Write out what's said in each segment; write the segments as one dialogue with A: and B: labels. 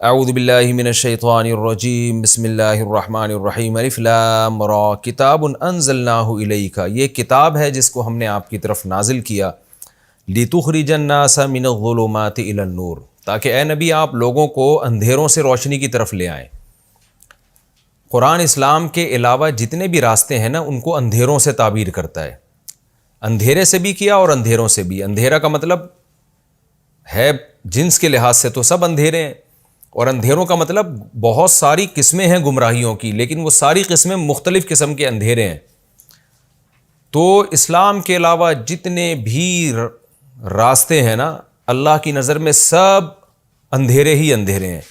A: اعوذ باللہ من الشیطان الرجیم بسم اللہ الرحمن الرحیم الف لام را کتاب انزلناہ الیک، یہ کتاب ہے جس کو ہم نے آپ کی طرف نازل کیا، لتخرج الناس من الظلمات الی النور، تاکہ اے نبی آپ لوگوں کو اندھیروں سے روشنی کی طرف لے آئیں۔ قرآن اسلام کے علاوہ جتنے بھی راستے ہیں نا ان کو اندھیروں سے تعبیر کرتا ہے، اندھیرے سے بھی کیا اور اندھیروں سے بھی۔ اندھیرا کا مطلب ہے جنس کے لحاظ سے تو سب اندھیرے ہیں، اور اندھیروں کا مطلب بہت ساری قسمیں ہیں گمراہیوں کی، لیکن وہ ساری قسمیں مختلف قسم کے اندھیرے ہیں۔ تو اسلام کے علاوہ جتنے بھی راستے ہیں نا اللہ کی نظر میں سب اندھیرے ہی اندھیرے ہیں،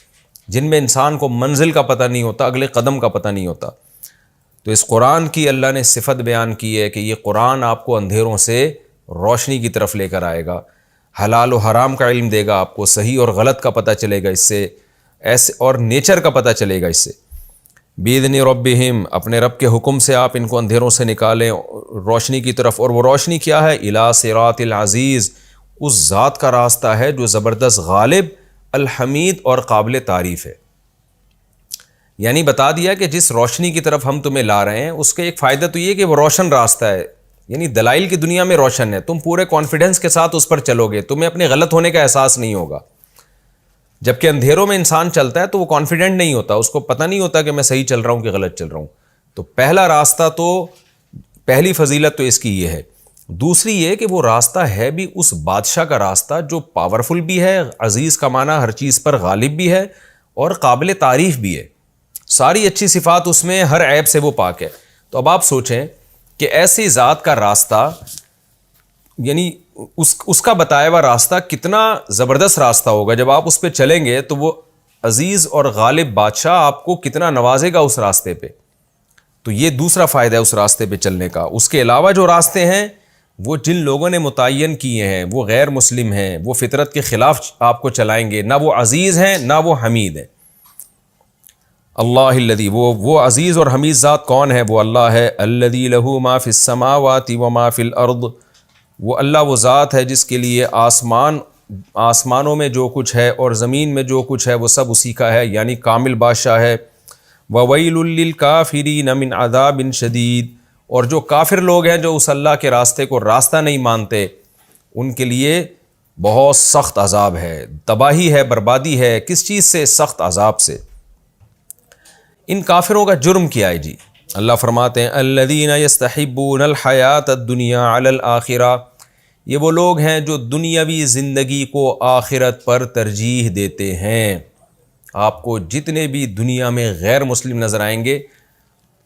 A: جن میں انسان کو منزل کا پتہ نہیں ہوتا، اگلے قدم کا پتہ نہیں ہوتا۔ تو اس قرآن کی اللہ نے صفت بیان کی ہے کہ یہ قرآن آپ کو اندھیروں سے روشنی کی طرف لے کر آئے گا، حلال و حرام کا علم دے گا، آپ کو صحیح اور غلط کا پتہ چلے گا اس سے، ایسے اور نیچر کا پتہ چلے گا اس سے۔ بِإِذْنِ رَبِّهِمْ، اپنے رب کے حکم سے آپ ان کو اندھیروں سے نکالیں روشنی کی طرف، اور وہ روشنی کیا ہے؟ اِلَىٰ صِرَاطِ الْعَزِیز، اس ذات کا راستہ ہے جو زبردست، غالب، الحمید اور قابل تعریف ہے۔ یعنی بتا دیا کہ جس روشنی کی طرف ہم تمہیں لا رہے ہیں اس کا ایک فائدہ تو یہ کہ وہ روشن راستہ ہے، یعنی دلائل کی دنیا میں روشن ہے، تم پورے کانفیڈنس کے ساتھ اس پر چلو گے، تمہیں اپنے غلط ہونے کا احساس نہیں ہوگا۔ جبکہ اندھیروں میں انسان چلتا ہے تو وہ کانفیڈنٹ نہیں ہوتا، اس کو پتہ نہیں ہوتا کہ میں صحیح چل رہا ہوں کہ غلط چل رہا ہوں۔ تو پہلا راستہ تو، پہلی فضیلت تو اس کی یہ ہے۔ دوسری یہ کہ وہ راستہ ہے بھی اس بادشاہ کا راستہ جو پاورفل بھی ہے، عزیز کا معنی ہر چیز پر غالب بھی ہے اور قابل تعریف بھی ہے، ساری اچھی صفات اس میں، ہر عیب سے وہ پاک ہے۔ تو اب آپ سوچیں کہ ایسی ذات کا راستہ، یعنی اس کا بتایا ہوا راستہ کتنا زبردست راستہ ہوگا، جب آپ اس پہ چلیں گے تو وہ عزیز اور غالب بادشاہ آپ کو کتنا نوازے گا اس راستے پہ۔ تو یہ دوسرا فائدہ ہے اس راستے پہ چلنے کا۔ اس کے علاوہ جو راستے ہیں وہ جن لوگوں نے متعین کیے ہیں وہ غیر مسلم ہیں، وہ فطرت کے خلاف آپ کو چلائیں گے، نہ وہ عزیز ہیں نہ وہ حمید ہیں۔ اللہ الذی، وہ عزیز اور حمید ذات کون ہے؟ وہ اللہ ہے، الذی لہ ما فی السماوات و ما فی الارض، وہ اللہ وہ ذات ہے جس کے لیے آسمانوں میں جو کچھ ہے اور زمین میں جو کچھ ہے وہ سب اسی کا ہے، یعنی کامل بادشاہ ہے۔ وَوَيْلٌ لِّلْكَافِرِينَ مِنْ عَذَابٍ شَدِيدٍ، اور جو کافر لوگ ہیں جو اس اللہ کے راستے کو راستہ نہیں مانتے، ان کے لیے بہت سخت عذاب ہے، تباہی ہے، بربادی ہے۔ کس چیز سے؟ سخت عذاب سے۔ ان کافروں کا جرم کیا ہے جی؟ اللہ فرماتے ہیں الذین یستحبون الحیات الدنیا علی الآخرہ، یہ وہ لوگ ہیں جو دنیاوی زندگی کو آخرت پر ترجیح دیتے ہیں۔ آپ کو جتنے بھی دنیا میں غیر مسلم نظر آئیں گے،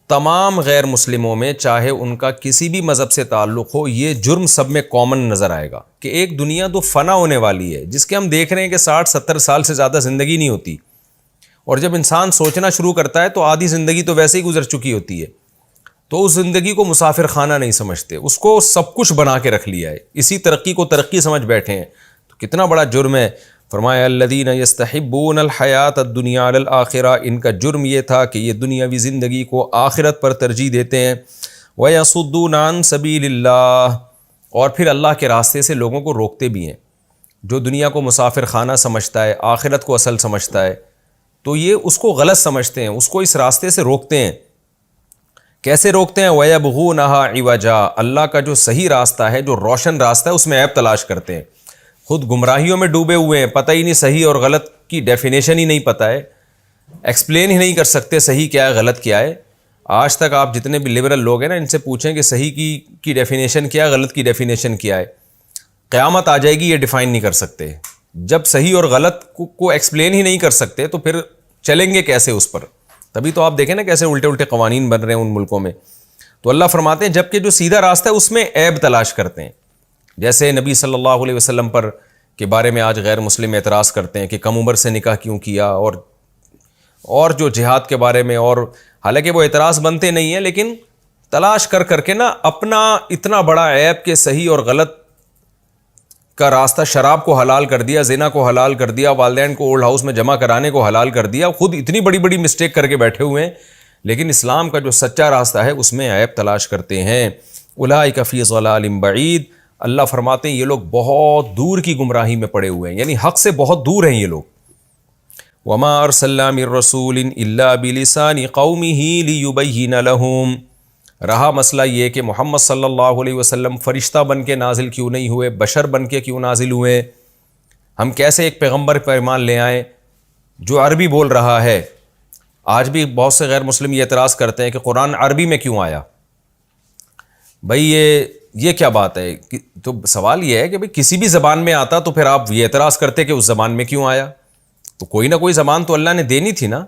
A: تمام غیر مسلموں میں چاہے ان کا کسی بھی مذہب سے تعلق ہو، یہ جرم سب میں کامن نظر آئے گا کہ ایک دنیا تو فنا ہونے والی ہے، جس کے ہم دیکھ رہے ہیں کہ 60-70 سال سے زیادہ زندگی نہیں ہوتی، اور جب انسان سوچنا شروع کرتا ہے تو آدھی زندگی تو ویسے ہی گزر چکی ہوتی ہے۔ تو اس زندگی کو مسافر خانہ نہیں سمجھتے، اس کو سب کچھ بنا کے رکھ لیا ہے، اسی ترقی کو ترقی سمجھ بیٹھے ہیں۔ تو کتنا بڑا جرم ہے۔ فرمایا الذین یستحبون الحیات الدنیا علی الآخرہ، ان کا جرم یہ تھا کہ یہ دنیاوی زندگی کو آخرت پر ترجیح دیتے ہیں۔ ویصدون عن سبیل اللہ، اور پھر اللہ کے راستے سے لوگوں کو روکتے بھی ہیں۔ جو دنیا کو مسافر خانہ سمجھتا ہے، آخرت کو اصل سمجھتا ہے، تو یہ اس کو غلط سمجھتے ہیں، اس کو اس راستے سے روکتے ہیں۔ کیسے روکتے ہیں؟ وَيَبْغُونَهَا عِوَجًا، اللہ کا جو صحیح راستہ ہے، جو روشن راستہ ہے، اس میں عیب تلاش کرتے ہیں۔ خود گمراہیوں میں ڈوبے ہوئے ہیں، پتہ ہی نہیں صحیح اور غلط کی ڈیفینیشن ہی نہیں پتہ ہے، ایکسپلین ہی نہیں کر سکتے صحیح کیا ہے غلط کیا ہے۔ آج تک آپ جتنے بھی لبرل لوگ ہیں نا، ان سے پوچھیں کہ صحیح کی ڈیفینیشن کیا ہے، غلط کی ڈیفینیشن کیا ہے، قیامت آ جائے گی یہ ڈیفائن نہیں کر سکتے۔ جب صحیح اور غلط کو ایکسپلین ہی نہیں کر سکتے تو پھر چلیں گے کیسے اس پر؟ تبھی تو آپ دیکھیں نا کیسے الٹے الٹے قوانین بن رہے ہیں ان ملکوں میں۔ تو اللہ فرماتے ہیں جبکہ جو سیدھا راستہ ہے اس میں عیب تلاش کرتے ہیں، جیسے نبی صلی اللہ علیہ وسلم پر کے بارے میں آج غیر مسلم اعتراض کرتے ہیں کہ کم عمر سے نکاح کیوں کیا، اور جو جہاد کے بارے میں، اور حالانکہ وہ اعتراض بنتے نہیں ہیں لیکن تلاش کر کر کے نا اپنا اتنا بڑا عیب کہ صحیح اور غلط کا راستہ، شراب کو حلال کر دیا، زنا کو حلال کر دیا، والدین کو اولڈ ہاؤس میں جمع کرانے کو حلال کر دیا، خود اتنی بڑی بڑی مسٹیک کر کے بیٹھے ہوئے ہیں، لیکن اسلام کا جو سچا راستہ ہے اس میں عیب تلاش کرتے ہیں۔ اولئک فی ضلال بعید، اللہ فرماتے ہیں یہ لوگ بہت دور کی گمراہی میں پڑے ہوئے ہیں، یعنی حق سے بہت دور ہیں یہ لوگ۔ وما ارسلنا من رسول الا بلسان قومه ليبين لهم. رہا مسئلہ یہ کہ محمد صلی اللہ علیہ وسلم فرشتہ بن کے نازل کیوں نہیں ہوئے، بشر بن کے کیوں نازل ہوئے؟ ہم کیسے ایک پیغمبر پر ایمان لے آئیں جو عربی بول رہا ہے؟ آج بھی بہت سے غیر مسلم یہ اعتراض کرتے ہیں کہ قرآن عربی میں کیوں آیا؟ بھائی یہ کیا بات ہے؟ تو سوال یہ ہے کہ بھئی کسی بھی زبان میں آتا تو پھر آپ یہ اعتراض کرتے کہ اس زبان میں کیوں آیا؟ تو کوئی نہ کوئی زبان تو اللہ نے دینی تھی نا.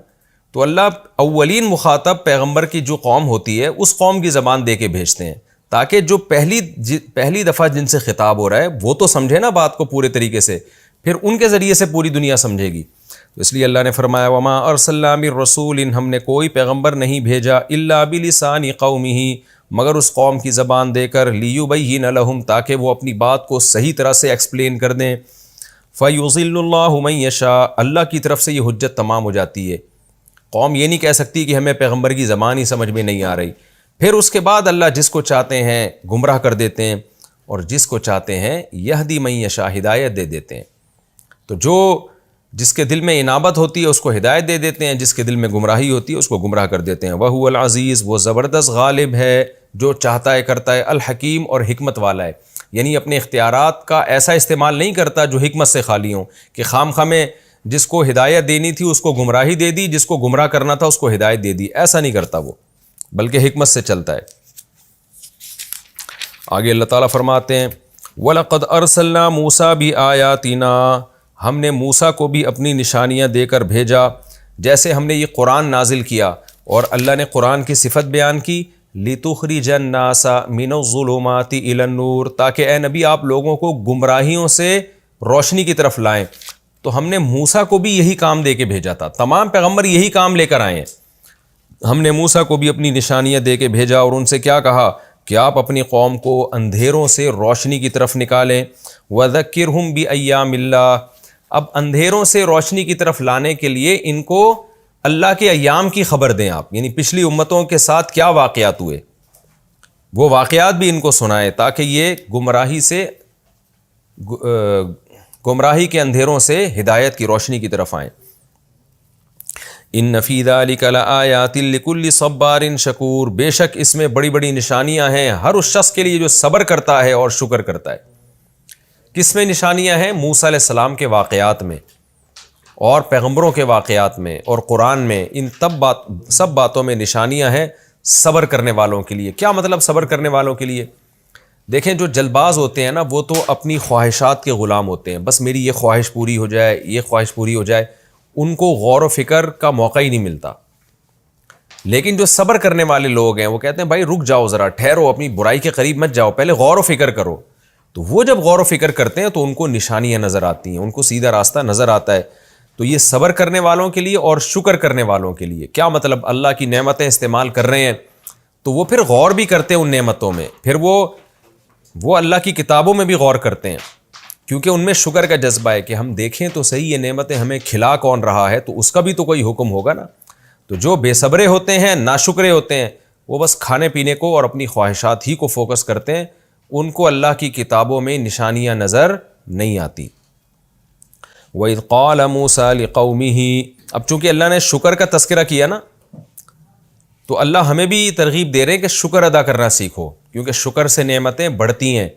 A: تو اللہ اولین مخاطب پیغمبر کی جو قوم ہوتی ہے اس قوم کی زبان دے کے بھیجتے ہیں تاکہ جو پہلی دفعہ جن سے خطاب ہو رہا ہے وہ تو سمجھے نا بات کو پورے طریقے سے، پھر ان کے ذریعے سے پوری دنیا سمجھے گی. تو اس لیے اللہ نے فرمایا وما ارسلنا من رسول، ہم نے کوئی پیغمبر نہیں بھیجا الا بلسان قومہ، مگر اس قوم کی زبان دے کر، لیبین لہم، تاکہ وہ اپنی بات کو صحیح طرح سے ایکسپلین کر دیں. فیضل اللہ من یشاء، اللہ کی طرف سے یہ حجت تمام ہو جاتی ہے. قوم یہ نہیں کہہ سکتی کہ ہمیں پیغمبر کی زبان ہی سمجھ میں نہیں آ رہی. پھر اس کے بعد اللہ جس کو چاہتے ہیں گمراہ کر دیتے ہیں اور جس کو چاہتے ہیں یہدی من یشاء، ہدایت دے دیتے ہیں. تو جس کے دل میں انابت ہوتی ہے اس کو ہدایت دے دیتے ہیں، جس کے دل میں گمراہی ہوتی ہے اس کو گمراہ کر دیتے ہیں. وَهُوَ العزیز، وہ زبردست غالب ہے، جو چاہتا ہے کرتا ہے، الحکیم، اور حکمت والا ہے. یعنی اپنے اختیارات کا ایسا استعمال نہیں کرتا جو حکمت سے خالی ہوں کہ خام خواہ میں جس کو ہدایت دینی تھی اس کو گمراہی دے دی، جس کو گمراہ کرنا تھا اس کو ہدایت دے دی. ایسا نہیں کرتا وہ، بلکہ حکمت سے چلتا ہے. آگے اللہ تعالیٰ فرماتے ہیں وَلَقَدْ أَرْسَلْنَا مُوسَىٰ بِآيَاتِنَا، ہم نے موسیٰ کو بھی اپنی نشانیاں دے کر بھیجا. جیسے ہم نے یہ قرآن نازل کیا اور اللہ نے قرآن کی صفت بیان کی، لِتُخْرِجَ النَّاسَ مِنَ الظُّلُمَاتِ إِلَى النُّورِ، تاکہ اے نبی آپ لوگوں کو گمراہیوں سے روشنی کی طرف لائیں. تو ہم نے موسیٰ کو بھی یہی کام دے کے بھیجا تھا. تمام پیغمبر یہی کام لے کر آئے ہیں. ہم نے موسیٰ کو بھی اپنی نشانیاں دے کے بھیجا اور ان سے کیا کہا کہ آپ اپنی قوم کو اندھیروں سے روشنی کی طرف نکالیں. وَذَكِّرْهُمْ بِأَيَّامِ اللَّهِ، اب اندھیروں سے روشنی کی طرف لانے کے لیے ان کو اللہ کے ایام کی خبر دیں آپ، یعنی پچھلی امتوں کے ساتھ کیا واقعات ہوئے وہ واقعات بھی ان کو سنائیں تاکہ یہ گمراہی کے اندھیروں سے ہدایت کی روشنی کی طرف آئیں. ان فی ذلک لآیات لکل صبار شکور، بے شک اس میں بڑی بڑی نشانیاں ہیں ہر اس شخص کے لیے جو صبر کرتا ہے اور شکر کرتا ہے. کس میں نشانیاں ہیں؟ موسیٰ علیہ السلام کے واقعات میں اور پیغمبروں کے واقعات میں اور قرآن میں. ان سب باتوں میں نشانیاں ہیں صبر کرنے والوں کے لیے. کیا مطلب صبر کرنے والوں کے لیے؟ دیکھیں جو جلد باز ہوتے ہیں نا وہ تو اپنی خواہشات کے غلام ہوتے ہیں، بس میری یہ خواہش پوری ہو جائے، یہ خواہش پوری ہو جائے، ان کو غور و فکر کا موقع ہی نہیں ملتا. لیکن جو صبر کرنے والے لوگ ہیں وہ کہتے ہیں بھائی رک جاؤ، ذرا ٹھہرو، اپنی برائی کے قریب مت جاؤ، پہلے غور و فکر کرو. تو وہ جب غور و فکر کرتے ہیں تو ان کو نشانیاں نظر آتی ہیں، ان کو سیدھا راستہ نظر آتا ہے. تو یہ صبر کرنے والوں کے لیے اور شکر کرنے والوں کے لیے. کیا مطلب؟ اللہ کی نعمتیں استعمال کر رہے ہیں تو وہ پھر غور بھی کرتے ہیں ان نعمتوں میں، پھر وہ اللہ کی کتابوں میں بھی غور کرتے ہیں، کیونکہ ان میں شکر کا جذبہ ہے کہ ہم دیکھیں تو صحیح یہ نعمتیں ہمیں کھلا کون رہا ہے، تو اس کا بھی تو کوئی حکم ہوگا نا. تو جو بے صبرے ہوتے ہیں، ناشکرے ہوتے ہیں، وہ بس کھانے پینے کو اور اپنی خواہشات ہی کو فوکس کرتے ہیں، ان کو اللہ کی کتابوں میں نشانیاں نظر نہیں آتی. وَإِذْ قَالَ مُوسَىٰ لِقَوْمِهِ، اب چونکہ اللہ نے شکر کا تذکرہ کیا نا تو اللہ ہمیں بھی ترغیب دے رہے ہیں کہ شکر ادا کرنا سیکھو، کیونکہ شکر سے نعمتیں بڑھتی ہیں.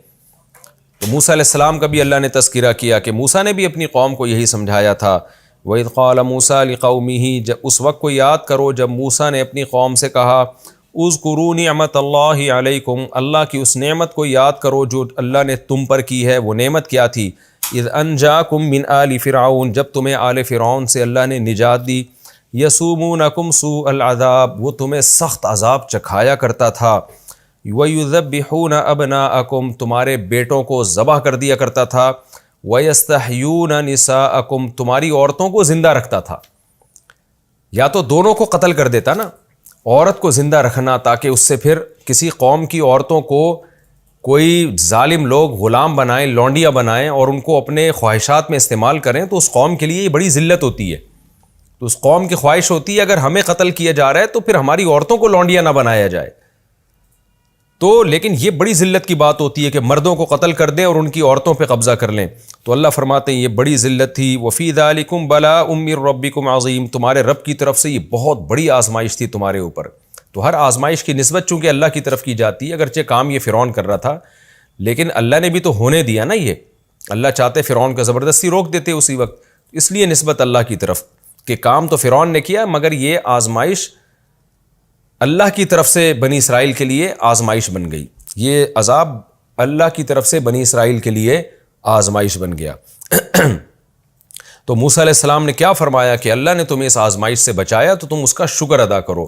A: تو موسیٰ علیہ السلام کا بھی اللہ نے تذکرہ کیا کہ موسیٰ نے بھی اپنی قوم کو یہی سمجھایا تھا. وَإِذْ قَالَ مُوسَىٰ لِقَوْمِهِ، جب اس وقت کو یاد کرو جب موسیٰ نے اپنی قوم سے کہا اذکروا نعمت اللہ علیکم، اللہ کی اس نعمت کو یاد کرو جو اللہ نے تم پر کی ہے. وہ نعمت کیا تھی؟ اذ انجاکم من آل فرعون، جب تمہیں آل فرعون سے اللہ نے نجات دی. یسومونکم سوء العذاب، وہ تمہیں سخت عذاب چکھایا کرتا تھا. وَيُذَبِّحُونَ أَبْنَاءَكُمْ، تمہارے بیٹوں کو ذبح کر دیا کرتا تھا. وَيَسْتَحْيُونَ نِسَاءَكُمْ، تمہاری عورتوں کو زندہ رکھتا تھا. یا تو دونوں کو قتل کر دیتا نا، عورت کو زندہ رکھنا تاکہ اس سے پھر کسی قوم کی عورتوں کو کوئی ظالم لوگ غلام بنائیں، لونڈیاں بنائیں اور ان کو اپنے خواہشات میں استعمال کریں، تو اس قوم کے لیے یہ بڑی ذلت ہوتی ہے. تو اس قوم کی خواہش ہوتی ہے اگر ہمیں قتل کیا جا رہا ہے تو پھر ہماری عورتوں کو لونڈیاں نہ بنایا جائے. تو لیکن یہ بڑی ذلت کی بات ہوتی ہے کہ مردوں کو قتل کر دیں اور ان کی عورتوں پہ قبضہ کر لیں. تو اللہ فرماتے ہیں یہ بڑی ذلت تھی. وفی ذالکم بلاء من ربکم عظیم, تمہارے رب کی طرف سے یہ بہت بڑی آزمائش تھی تمہارے اوپر. تو ہر آزمائش کی نسبت چونکہ اللہ کی طرف کی جاتی ہے, اگرچہ کام یہ فرعون کر رہا تھا لیکن اللہ نے بھی تو ہونے دیا نا. یہ اللہ چاہتے فرعون کا زبردستی روک دیتے اسی وقت, اس لیے نسبت اللہ کی طرف کہ کام تو فرعون نے کیا مگر یہ آزمائش اللہ کی طرف سے بنی اسرائیل کے لیے آزمائش بن گئی. یہ عذاب اللہ کی طرف سے بنی اسرائیل کے لیے آزمائش بن گیا. تو موسیٰ علیہ السلام نے کیا فرمایا کہ اللہ نے تمہیں اس آزمائش سے بچایا تو تم اس کا شکر ادا کرو.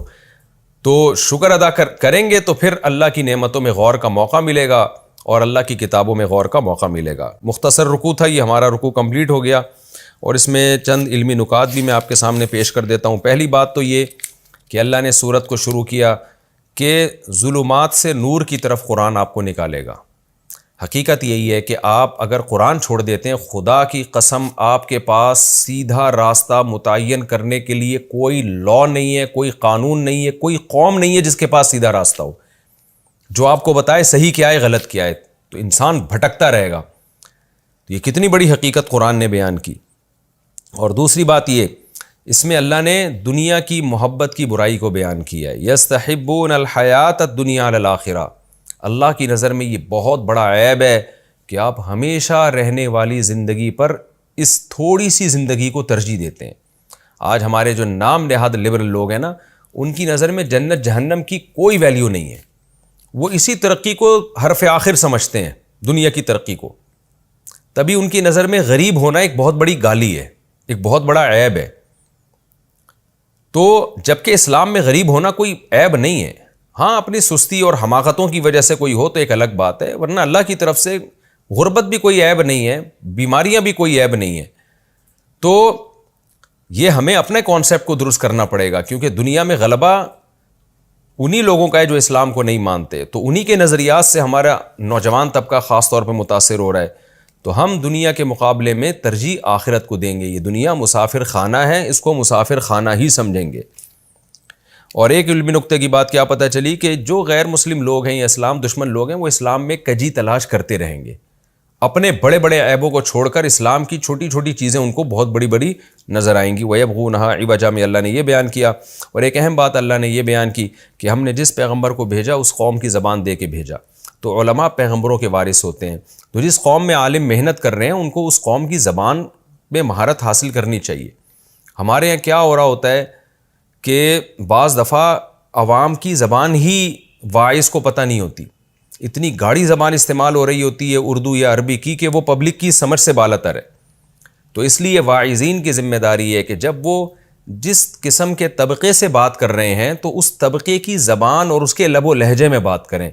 A: تو شکر ادا کریں گے تو پھر اللہ کی نعمتوں میں غور کا موقع ملے گا اور اللہ کی کتابوں میں غور کا موقع ملے گا. مختصر رکوع تھا یہ, ہمارا رکوع کمپلیٹ ہو گیا اور اس میں چند علمی نکات بھی میں آپ کے سامنے پیش کر دیتا ہوں. پہلی بات تو یہ کہ اللہ نے سورت کو شروع کیا کہ ظلمات سے نور کی طرف قرآن آپ کو نکالے گا. حقیقت یہی ہے کہ آپ اگر قرآن چھوڑ دیتے ہیں, خدا کی قسم آپ کے پاس سیدھا راستہ متعین کرنے کے لیے کوئی لا نہیں ہے, کوئی قانون نہیں ہے, کوئی قوم نہیں ہے جس کے پاس سیدھا راستہ ہو جو آپ کو بتائے صحیح کیا ہے غلط کیا ہے. تو انسان بھٹکتا رہے گا. تو یہ کتنی بڑی حقیقت قرآن نے بیان کی. اور دوسری بات یہ, اس میں اللہ نے دنیا کی محبت کی برائی کو بیان کیا ہے. یستحبون الحیات الدنیا علی الآخرہ. اللہ کی نظر میں یہ بہت بڑا عیب ہے کہ آپ ہمیشہ رہنے والی زندگی پر اس تھوڑی سی زندگی کو ترجیح دیتے ہیں. آج ہمارے جو نام نہاد لبرل لوگ ہیں نا, ان کی نظر میں جنت جہنم کی کوئی ویلیو نہیں ہے. وہ اسی ترقی کو حرف آخر سمجھتے ہیں, دنیا کی ترقی کو. تبھی ان کی نظر میں غریب ہونا ایک بہت بڑی گالی ہے, ایک بہت بڑا عیب ہے. تو جبکہ اسلام میں غریب ہونا کوئی عیب نہیں ہے. ہاں اپنی سستی اور حماقتوں کی وجہ سے کوئی ہو تو ایک الگ بات ہے, ورنہ اللہ کی طرف سے غربت بھی کوئی عیب نہیں ہے, بیماریاں بھی کوئی عیب نہیں ہے. تو یہ ہمیں اپنے کانسیپٹ کو درست کرنا پڑے گا, کیونکہ دنیا میں غلبہ انہی لوگوں کا ہے جو اسلام کو نہیں مانتے. تو انہی کے نظریات سے ہمارا نوجوان طبقہ خاص طور پہ متاثر ہو رہا ہے. تو ہم دنیا کے مقابلے میں ترجیح آخرت کو دیں گے. یہ دنیا مسافر خانہ ہے, اس کو مسافر خانہ ہی سمجھیں گے. اور ایک علمی نقطے کی بات کیا پتہ چلی کہ جو غیر مسلم لوگ ہیں یا اسلام دشمن لوگ ہیں, وہ اسلام میں کجی تلاش کرتے رہیں گے. اپنے بڑے بڑے عیبوں کو چھوڑ کر اسلام کی چھوٹی چھوٹی چیزیں ان کو بہت بڑی بڑی نظر آئیں گی. وَيَبْغُونَهَا عِوَجًا میں اللہ نے یہ بیان کیا. اور ایک اہم بات اللہ نے یہ بیان کی کہ ہم نے جس پیغمبر کو بھیجا اس قوم کی زبان دے کے بھیجا. تو علماء پیغمبروں کے وارث ہوتے ہیں. تو جس قوم میں عالم محنت کر رہے ہیں ان کو اس قوم کی زبان میں مہارت حاصل کرنی چاہیے. ہمارے یہاں کیا ہو رہا ہوتا ہے کہ بعض دفعہ عوام کی زبان ہی واعظ کو پتہ نہیں ہوتی. اتنی گاڑی زبان استعمال ہو رہی ہوتی ہے اردو یا عربی کی کہ وہ پبلک کی سمجھ سے بالاتر ہے. تو اس لیے واعظین کی ذمہ داری ہے کہ جب وہ جس قسم کے طبقے سے بات کر رہے ہیں تو اس طبقے کی زبان اور اس کے لب و لہجے میں بات کریں.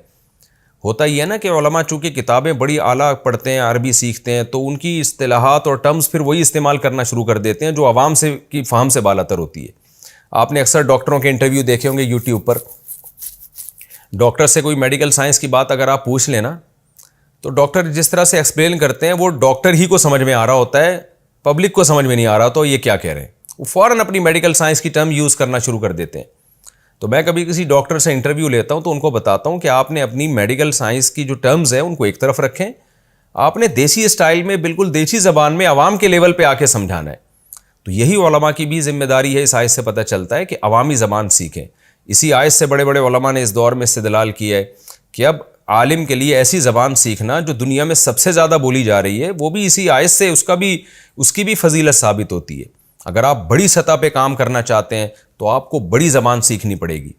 A: ہوتا یہ ہے نا کہ علماء چونکہ کتابیں بڑی اعلیٰ پڑھتے ہیں, عربی سیکھتے ہیں, تو ان کی اصطلاحات اور ٹرمز پھر وہی استعمال کرنا شروع کر دیتے ہیں جو عوام سے کی فہم سے بالاتر ہوتی ہے. آپ نے اکثر ڈاکٹروں کے انٹرویو دیکھے ہوں گے یوٹیوب پر. ڈاکٹر سے کوئی میڈیکل سائنس کی بات اگر آپ پوچھ لیں نا, تو ڈاکٹر جس طرح سے ایکسپلین کرتے ہیں وہ ڈاکٹر ہی کو سمجھ میں آ رہا ہوتا ہے, پبلک کو سمجھ میں نہیں آ رہا. تو یہ کیا کہہ رہے ہیں, وہ فوراً اپنی میڈیکل سائنس کی ٹرم یوز کرنا شروع کر دیتے ہیں. تو میں کبھی کسی ڈاکٹر سے انٹرویو لیتا ہوں تو ان کو بتاتا ہوں کہ آپ نے اپنی میڈیکل سائنس کی جو ٹرمز ہیں ان کو ایک طرف رکھیں, آپ نے دیسی اسٹائل میں بالکل دیسی زبان میں عوام کے لیول پہ آ کے سمجھانا ہے. تو یہی علماء کی بھی ذمہ داری ہے. اس آیت سے پتہ چلتا ہے کہ عوامی زبان سیکھیں. اسی آیت سے بڑے بڑے علماء نے اس دور میں استدلال کیا ہے کہ اب عالم کے لیے ایسی زبان سیکھنا جو دنیا میں سب سے زیادہ بولی جا رہی ہے, وہ بھی اسی آیت سے اس کی بھی فضیلت ثابت ہوتی ہے. اگر آپ بڑی سطح پہ کام کرنا چاہتے ہیں تو آپ کو بڑی زبان سیکھنی پڑے گی.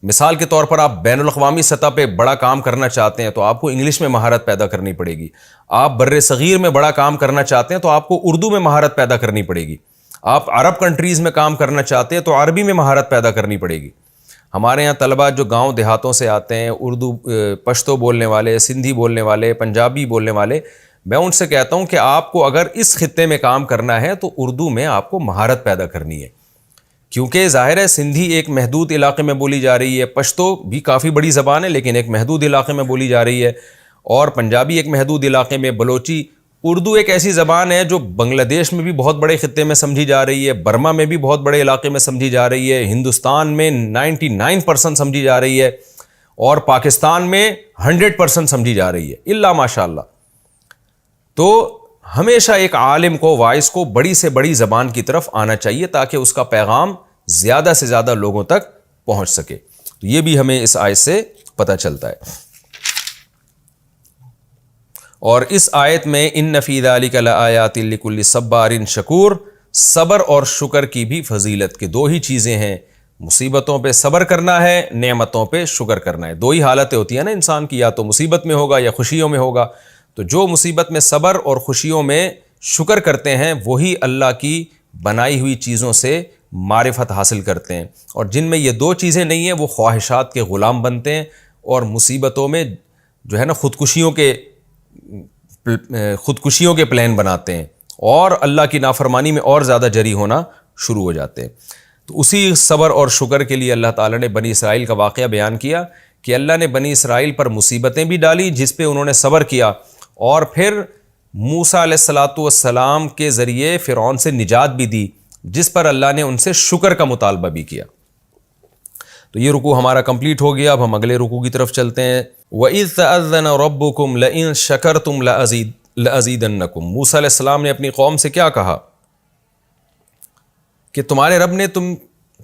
A: مثال کے طور پر آپ بین الاقوامی سطح پہ بڑا کام کرنا چاہتے ہیں تو آپ کو انگلش میں مہارت پیدا کرنی پڑے گی. آپ بر صغیر میں بڑا کام کرنا چاہتے ہیں تو آپ کو اردو میں مہارت پیدا کرنی پڑے گی. آپ عرب کنٹریز میں کام کرنا چاہتے ہیں تو عربی میں مہارت پیدا کرنی پڑے گی. ہمارے یہاں طلباء جو گاؤں دیہاتوں سے آتے ہیں, اردو پشتو بولنے والے, سندھی بولنے والے, پنجابی بولنے والے, میں ان سے کہتا ہوں کہ آپ کو اگر اس خطے میں کام کرنا ہے تو اردو میں آپ کو مہارت پیدا کرنی ہے. کیونکہ ظاہر ہے سندھی ایک محدود علاقے میں بولی جا رہی ہے, پشتو بھی کافی بڑی زبان ہے لیکن ایک محدود علاقے میں بولی جا رہی ہے, اور پنجابی ایک محدود علاقے میں, بلوچی. اردو ایک ایسی زبان ہے جو بنگلہ دیش میں بھی بہت بڑے خطے میں سمجھی جا رہی ہے, برما میں بھی بہت بڑے علاقے میں سمجھی جا رہی ہے, ہندوستان میں 99% سمجھی جا رہی ہے, اور پاکستان میں 100% سمجھی جا رہی ہے الا ماشاء اللہ. تو ہمیشہ ایک عالم کو، واعظ کو بڑی سے بڑی زبان کی طرف آنا چاہیے تاکہ اس کا پیغام زیادہ سے زیادہ لوگوں تک پہنچ سکے. تو یہ بھی ہمیں اس آیت سے پتہ چلتا ہے. اور اس آیت میں ان فی ذلک لآیات لکل صبار شکور، صبر اور شکر کی بھی فضیلت کے دو ہی چیزیں ہیں. مصیبتوں پہ صبر کرنا ہے، نعمتوں پہ شکر کرنا ہے. دو ہی حالتیں ہوتی ہیں نا انسان کی، یا تو مصیبت میں ہوگا یا خوشیوں میں ہوگا. تو جو مصیبت میں صبر اور خوشیوں میں شکر کرتے ہیں وہی اللہ کی بنائی ہوئی چیزوں سے معرفت حاصل کرتے ہیں. اور جن میں یہ دو چیزیں نہیں ہیں وہ خواہشات کے غلام بنتے ہیں اور مصیبتوں میں جو ہے نا خودکشیوں کے پلان بناتے ہیں اور اللہ کی نافرمانی میں اور زیادہ جری ہونا شروع ہو جاتے ہیں. تو اسی صبر اور شکر کے لیے اللہ تعالیٰ نے بنی اسرائیل کا واقعہ بیان کیا کہ اللہ نے بنی اسرائیل پر مصیبتیں بھی ڈالی جس پہ انہوں نے صبر کیا، اور پھر موسیٰ علیہ السلام کے ذریعے فرعون سے نجات بھی دی جس پر اللہ نے ان سے شکر کا مطالبہ بھی کیا. تو یہ رکوع ہمارا کمپلیٹ ہو گیا. اب ہم اگلے رکوع کی طرف چلتے ہیں. وَإِذْ تَأَذَّنَ رَبُّكُمْ لَئِن شَكَرْتُمْ لَأَزِيدَنَّكُمْ. موسیٰ علیہ السلام نے اپنی قوم سے کیا کہا کہ تمہارے رب نے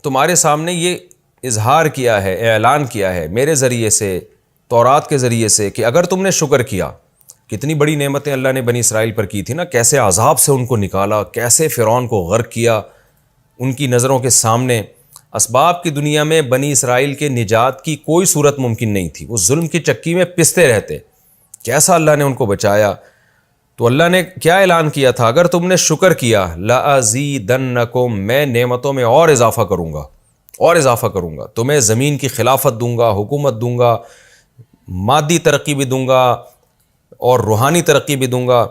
A: تمہارے سامنے یہ اظہار کیا ہے، اعلان کیا ہے میرے ذریعے سے، تورات کے ذریعے سے، کہ اگر تم نے شکر کیا. کتنی بڑی نعمتیں اللہ نے بنی اسرائیل پر کی تھی نا، کیسے عذاب سے ان کو نکالا، کیسے فرعون کو غرق کیا ان کی نظروں کے سامنے. اسباب کی دنیا میں بنی اسرائیل کے نجات کی کوئی صورت ممکن نہیں تھی، وہ ظلم کی چکی میں پستے رہتے. کیسا اللہ نے ان کو بچایا. تو اللہ نے کیا اعلان کیا تھا، اگر تم نے شکر کیا لَأَزِيدَنَّكُمْ، میں نعمتوں میں اور اضافہ کروں گا، تمہیں زمین کی خلافت دوں گا، حکومت دوں گا، مادی ترقی بھی دوں گا اور روحانی ترقی بھی دوں گا.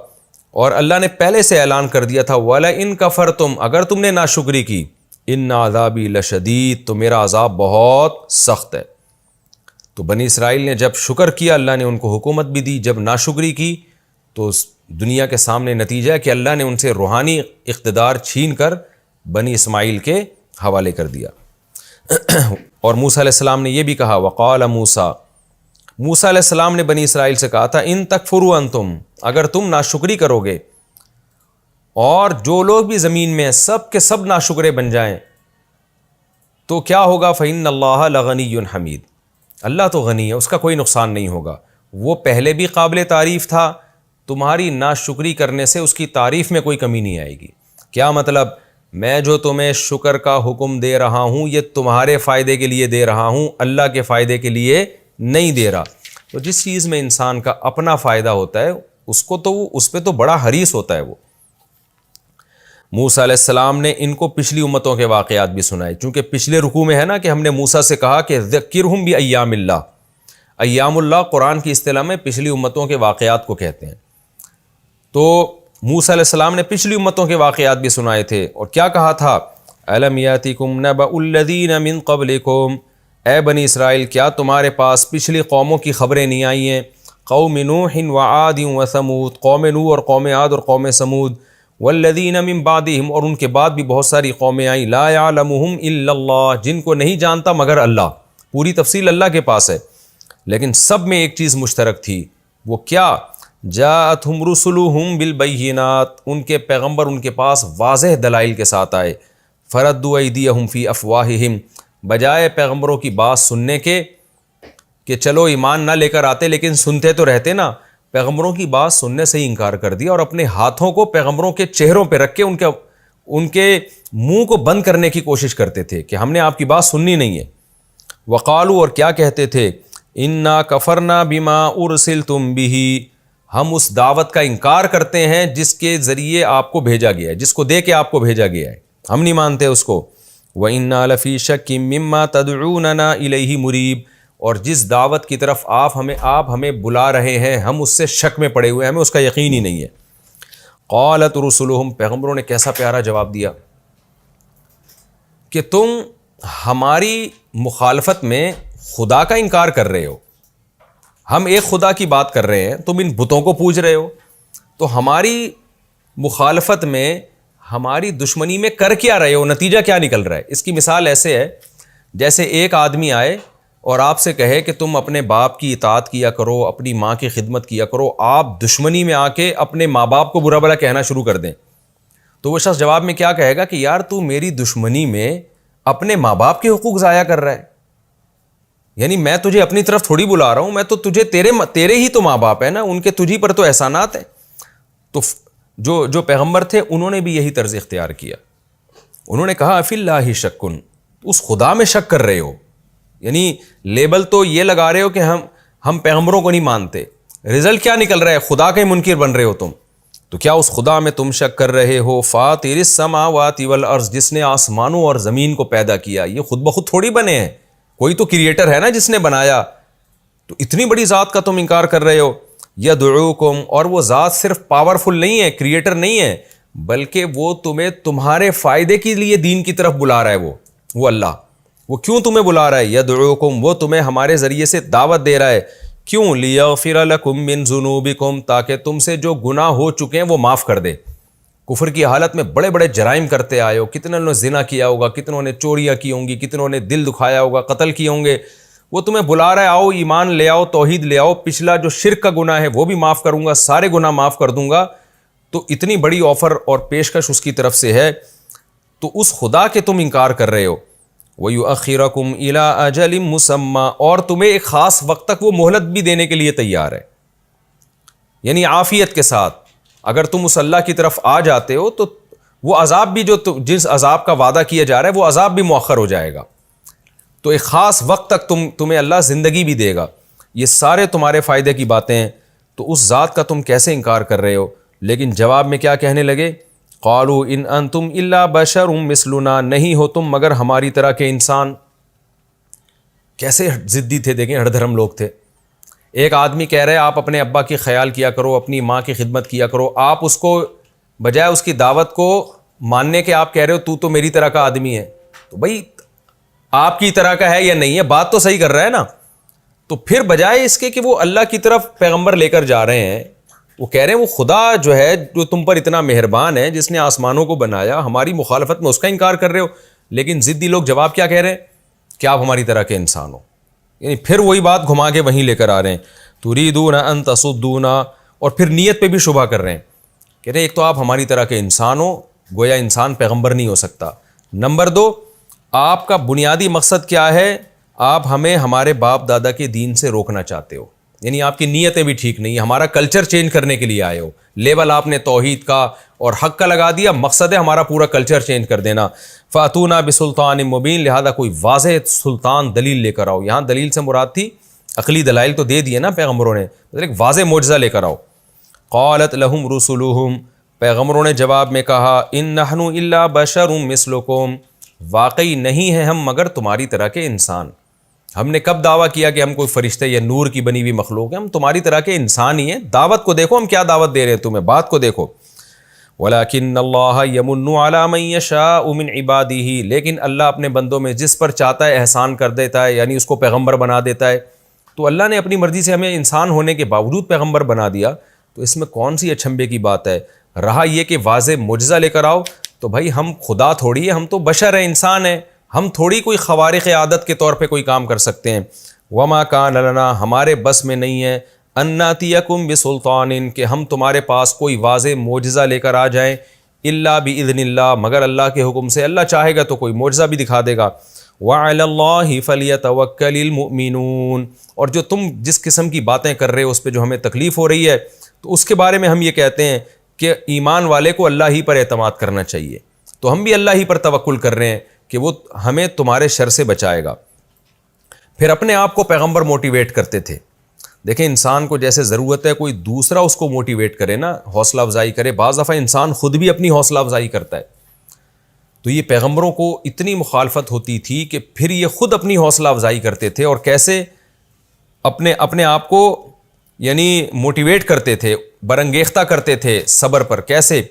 A: اور اللہ نے پہلے سے اعلان کر دیا تھا وَلَئِن كَفَرْتُمْ، اگر تم نے ناشکری کی، ان عذابی لشدید، تو میرا عذاب بہت سخت ہے. تو بنی اسرائیل نے جب شکر کیا اللہ نے ان کو حکومت بھی دی، جب ناشکری کی تو دنیا کے سامنے نتیجہ ہے کہ اللہ نے ان سے روحانی اقتدار چھین کر بنی اسماعیل کے حوالے کر دیا. اور موسیٰ علیہ السلام نے یہ بھی کہا وقال موسیٰ علیہ السلام نے بنی اسرائیل سے کہا تھا ان تکفروا انتم، اگر تم ناشکری کرو گے اور جو لوگ بھی زمین میں ہیں سب کے سب ناشکرے بن جائیں تو کیا ہوگا، فإن اللہ لغنی حمید، اللہ تو غنی ہے، اس کا کوئی نقصان نہیں ہوگا، وہ پہلے بھی قابل تعریف تھا، تمہاری ناشکری کرنے سے اس کی تعریف میں کوئی کمی نہیں آئے گی. کیا مطلب، میں جو تمہیں شکر کا حکم دے رہا ہوں یہ تمہارے فائدے کے لیے دے رہا ہوں، اللہ کے فائدے کے لیے نہیں دے رہا. تو جس چیز میں انسان کا اپنا فائدہ ہوتا ہے اس پہ تو بڑا حریص ہوتا ہے وہ. موسیٰ علیہ السلام نے ان کو پچھلی امتوں کے واقعات بھی سنائے، چونکہ پچھلے رکوع میں ہے نا کہ ہم نے موسیٰ سے کہا کہ ذکرہم بایام اللہ. ایام اللہ قرآن کی اصطلاح میں پچھلی امتوں کے واقعات کو کہتے ہیں. تو موسیٰ علیہ السلام نے پچھلی امتوں کے واقعات بھی سنائے تھے، اور کیا کہا تھا، الم یاتکم نبأ الذین من قبلکم، اے بنی اسرائیل کیا تمہارے پاس پچھلی قوموں کی خبریں نہیں آئی ہیں، قوم نوح وعاد وثمود، قوم نوح اور قوم عاد اور قوم سمود، والذین من بعدہم، اور ان کے بعد بھی بہت ساری قومیں آئیں، لا یعلمہم الا اللہ، جن کو نہیں جانتا مگر اللہ. پوری تفصیل اللہ کے پاس ہے، لیکن سب میں ایک چیز مشترک تھی، وہ کیا، جاءتہم رسلہم بالبینات، ان کے پیغمبر ان کے پاس واضح دلائل کے ساتھ آئے. فردوا ایدیہم فی افواہہم، بجائے پیغمبروں کی بات سننے کے کہ چلو ایمان نہ لے کر آتے لیکن سنتے تو رہتے نا، پیغمبروں کی بات سننے سے ہی انکار کر دیا اور اپنے ہاتھوں کو پیغمبروں کے چہروں پہ رکھ کے ان کے منہ کو بند کرنے کی کوشش کرتے تھے کہ ہم نے آپ کی بات سننی نہیں ہے. وقالو، اور کیا کہتے تھے، انا کفرنا بما ارسلتم بہ، ہم اس دعوت کا انکار کرتے ہیں جس کے ذریعے آپ کو بھیجا گیا ہے، جس کو دے کے آپ کو بھیجا گیا ہے، ہم نہیں مانتے اس کو. وَإِنَّا لَفِي شَكٍّ مِّمَّا تَدْعُونَنَا إِلَيْهِ مُرِيبٍ، اور جس دعوت کی طرف آپ ہمیں بلا رہے ہیں ہم اس سے شک میں پڑے ہوئے ہیں، ہمیں اس کا یقین ہی نہیں ہے. قالت رسلہم، پیغمبروں نے کیسا پیارا جواب دیا کہ تم ہماری مخالفت میں خدا کا انکار کر رہے ہو، ہم ایک خدا کی بات کر رہے ہیں، تم ان بتوں کو پوج رہے ہو. تو ہماری مخالفت میں، ہماری دشمنی میں کر کیا رہے ہو، نتیجہ کیا نکل رہا ہے. اس کی مثال ایسے ہے جیسے ایک آدمی آئے اور آپ سے کہے کہ تم اپنے باپ کی اطاعت کیا کرو، اپنی ماں کی خدمت کیا کرو، آپ دشمنی میں آ کے اپنے ماں باپ کو برا بھلا کہنا شروع کر دیں، تو وہ شخص جواب میں کیا کہے گا کہ یار تو میری دشمنی میں اپنے ماں باپ کے حقوق ضائع کر رہا ہے، یعنی میں تجھے اپنی طرف تھوڑی بلا رہا ہوں، میں تو تجھے تیرے ہی تو ماں باپ ہے نا، ان کے تجھی پر تو احسانات ہیں۔ تو جو پیغمبر تھے انہوں نے بھی یہی طرز اختیار کیا، انہوں نے کہا فی اللہ شکن، اس خدا میں شک کر رہے ہو، یعنی لیبل تو یہ لگا رہے ہو کہ ہم پیغمبروں کو نہیں مانتے، رزلٹ کیا نکل رہا ہے؟ خدا کے منکر بن رہے ہو تم، تو کیا اس خدا میں تم شک کر رہے ہو؟ فاطر السماوات والارض، جس نے آسمانوں اور زمین کو پیدا کیا، یہ خود بخود تھوڑی بنے ہیں، کوئی تو کریٹر ہے نا جس نے بنایا، تو اتنی بڑی ذات کا تم انکار کر رہے ہو۔ یدعوکم، اور وہ ذات صرف پاورفل نہیں ہے، کریٹر نہیں ہے، بلکہ وہ تمہیں تمہارے فائدے کے لیے دین کی طرف بلا رہا ہے، وہ اللہ، وہ کیوں تمہیں بلا رہا ہے؟ یدعوکم، وہ تمہیں ہمارے ذریعے سے دعوت دے رہا ہے، کیوں؟ لیغفر لکم من ذنوبکم، تاکہ تم سے جو گناہ ہو چکے ہیں وہ معاف کر دے۔ کفر کی حالت میں بڑے بڑے جرائم کرتے آئے ہو، کتنوں نے زنا کیا ہوگا، کتنوں نے چوریاں کی ہوں گی، کتنوں نے دل دکھایا ہوگا، قتل کیے ہوں گے، وہ تمہیں بلا رہا ہے آؤ ایمان لے آؤ، توحید لے آؤ، پچھلا جو شرک کا گناہ ہے وہ بھی معاف کروں گا، سارے گناہ معاف کر دوں گا۔ تو اتنی بڑی آفر اور پیشکش اس کی طرف سے ہے، تو اس خدا کے تم انکار کر رہے ہو۔ وَيُؤَخِّرَكُمْ إِلَىٰ أَجَلٍ مُّسَمًّى، اور تمہیں ایک خاص وقت تک وہ مہلت بھی دینے کے لیے تیار ہے، یعنی عافیت کے ساتھ، اگر تم اس اللہ کی طرف آ جاتے ہو تو وہ عذاب بھی جس عذاب کا وعدہ کیا جا رہا ہے وہ عذاب بھی مؤخر ہو جائے گا، تو ایک خاص وقت تک تمہیں اللہ زندگی بھی دے گا، یہ سارے تمہارے فائدے کی باتیں ہیں، تو اس ذات کا تم کیسے انکار کر رہے ہو؟ لیکن جواب میں کیا کہنے لگے؟ قالوا ان انتم الا بشر مثلنا، نہیں ہو تم مگر ہماری طرح کے انسان۔ کیسے ضدی تھے، دیکھیں ہر دھرم لوگ تھے۔ ایک آدمی کہہ رہے آپ اپنے ابا کی خیال کیا کرو، اپنی ماں کی خدمت کیا کرو، آپ اس کو بجائے اس کی دعوت کو ماننے کے آپ کہہ رہے ہو تو میری طرح کا آدمی ہے، تو بھائی آپ کی طرح کا ہے یا نہیں ہے، بات تو صحیح کر رہا ہے نا۔ تو پھر بجائے اس کے کہ وہ اللہ کی طرف پیغمبر لے کر جا رہے ہیں، وہ کہہ رہے ہیں وہ خدا جو ہے جو تم پر اتنا مہربان ہے، جس نے آسمانوں کو بنایا، ہماری مخالفت میں اس کا انکار کر رہے ہو۔ لیکن ضدی لوگ جواب کیا کہہ رہے ہیں کہ آپ ہماری طرح کے انسان ہو، یعنی پھر وہی بات گھما کے وہیں لے کر آ رہے ہیں، تریدون ان تصدونا، اور پھر نیت پہ بھی شبہ کر رہے ہیں، کہہ رہے ہیں ایک تو آپ ہماری طرح کے انسان ہو، گویا انسان پیغمبر نہیں ہو سکتا، نمبر دو آپ کا بنیادی مقصد کیا ہے؟ آپ ہمیں ہمارے باپ دادا کے دین سے روکنا چاہتے ہو، یعنی آپ کی نیتیں بھی ٹھیک نہیں، ہمارا کلچر چینج کرنے کے لیے آئے ہو، لیبل آپ نے توحید کا اور حق کا لگا دیا، مقصد ہے ہمارا پورا کلچر چینج کر دینا۔ فاتونا بسلطان مبین، لہذا کوئی واضح سلطان دلیل لے کر آؤ، یہاں دلیل سے مراد تھی عقلی دلائل تو دے دیے نا پیغمبروں نے، ایک واضح معجزہ لے کر آؤ۔ قالت لہم رسلہم، پیغمبروں نے جواب میں کہا ان نحن الا بشر مثلکم، واقعی نہیں ہے ہم مگر تمہاری طرح کے انسان، ہم نے کب دعویٰ کیا کہ ہم کوئی فرشتے یا نور کی بنی ہوئی مخلوق ہیں؟ ہم تمہاری طرح کے انسان ہی ہیں، دعوت کو دیکھو ہم کیا دعوت دے رہے ہیں تمہیں، بات کو دیکھو۔ وَلَكِنَّ اللَّهَ يَمُنُّ عَلَىٰ مَن يَشَاءُ مِنْ عِبَادِهِ، لیکن اللہ اپنے بندوں میں جس پر چاہتا ہے احسان کر دیتا ہے، یعنی اس کو پیغمبر بنا دیتا ہے۔ تو اللہ نے اپنی مرضی سے ہمیں انسان ہونے کے باوجود پیغمبر بنا دیا، تو اس میں کون سی اچھمبے کی بات ہے؟ رہا یہ کہ واضح معجزہ لے کر آؤ، تو بھائی ہم خدا تھوڑی ہے، ہم تو بشر ہیں، انسان ہیں، ہم تھوڑی کوئی خوارق عادت کے طور پہ کوئی کام کر سکتے ہیں۔ وما کان لنا، ہمارے بس میں نہیں ہے، ان ناتیکم بسلطان، کہ ہم تمہارے پاس کوئی واضح معجزہ لے کر آ جائیں، الا باذن اللہ، مگر اللہ کے حکم سے، اللہ چاہے گا تو کوئی معجزہ بھی دکھا دے گا۔ وعلی اللہ فلیتوکل المؤمنون، اور جو تم جس قسم کی باتیں کر رہے ہو اس پہ جو ہمیں تکلیف ہو رہی ہے، تو اس کے بارے میں ہم یہ کہتے ہیں کہ ایمان والے کو اللہ ہی پر اعتماد کرنا چاہیے، تو ہم بھی اللہ ہی پر توکل کر رہے ہیں کہ وہ ہمیں تمہارے شر سے بچائے گا۔ پھر اپنے آپ کو پیغمبر موٹیویٹ کرتے تھے، دیکھیں انسان کو جیسے ضرورت ہے کوئی دوسرا اس کو موٹیویٹ کرے نا، حوصلہ افزائی کرے، بعض دفعہ انسان خود بھی اپنی حوصلہ افزائی کرتا ہے، تو یہ پیغمبروں کو اتنی مخالفت ہوتی تھی کہ پھر یہ خود اپنی حوصلہ افزائی کرتے تھے، اور کیسے اپنے آپ کو یعنی موٹیویٹ کرتے تھے، برانگیختہ کرتے تھے صبر پر، کیسے؟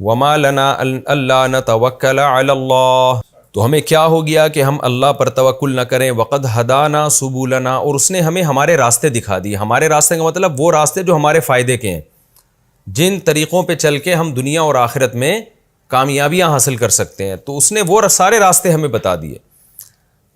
A: وما لنا الا نتوکل علی اللہ، تو ہمیں کیا ہو گیا کہ ہم اللہ پر توکل نہ کریں، وقد ہدانا سبولنا، اور اس نے ہمیں ہمارے راستے دکھا دیے، ہمارے راستے کا مطلب وہ راستے جو ہمارے فائدے کے ہیں، جن طریقوں پہ چل کے ہم دنیا اور آخرت میں کامیابیاں حاصل کر سکتے ہیں، تو اس نے وہ سارے راستے ہمیں بتا دیے۔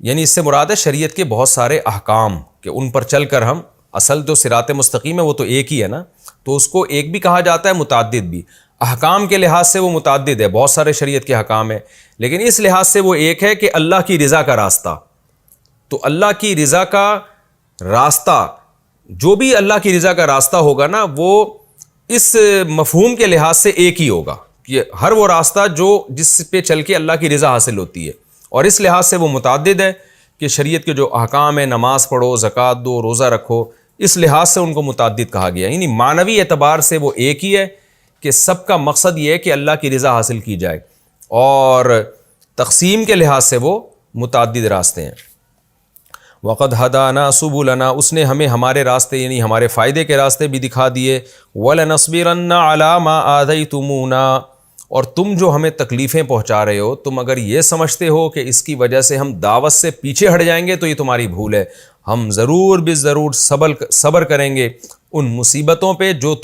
A: یعنی اس سے مراد ہے شریعت کے بہت سارے احکام کہ ان پر چل کر ہم، اصل جو صراط مستقیم ہے وہ تو ایک ہی ہے نا، تو اس کو ایک بھی کہا جاتا ہے، متعدد بھی، احکام کے لحاظ سے وہ متعدد ہے، بہت سارے شریعت کے احکام ہیں، لیکن اس لحاظ سے وہ ایک ہے کہ اللہ کی رضا کا راستہ. تو اللہ کی رضا کا راستہ، جو بھی اللہ کی رضا کا راستہ ہوگا نا، وہ اس مفہوم کے لحاظ سے ایک ہی ہوگا کہ ہر وہ راستہ جس پہ چل کے اللہ کی رضا حاصل ہوتی ہے، اور اس لحاظ سے وہ متعدد ہے کہ شریعت کے جو احکام ہیں، نماز پڑھو، زکوٰۃ دو، روزہ رکھو، اس لحاظ سے ان کو متعدد کہا گیا. یعنی معنوی اعتبار سے وہ ایک ہی ہے کہ سب کا مقصد یہ ہے کہ اللہ کی رضا حاصل کی جائے، اور تقسیم کے لحاظ سے وہ متعدد راستے ہیں. وقد ہدانا سبلنا، اس نے ہمیں ہمارے راستے یعنی ہمارے فائدے کے راستے بھی دکھا دیے. ولنصبرن علی ما آذیتمونا، اور تم جو ہمیں تکلیفیں پہنچا رہے ہو، تم اگر یہ سمجھتے ہو کہ اس کی وجہ سے ہم دعوت سے پیچھے ہٹ جائیں گے تو یہ تمہاری بھول ہے. ہم ضرور بالضرور صبر کریں گے ان مصیبتوں پہ جو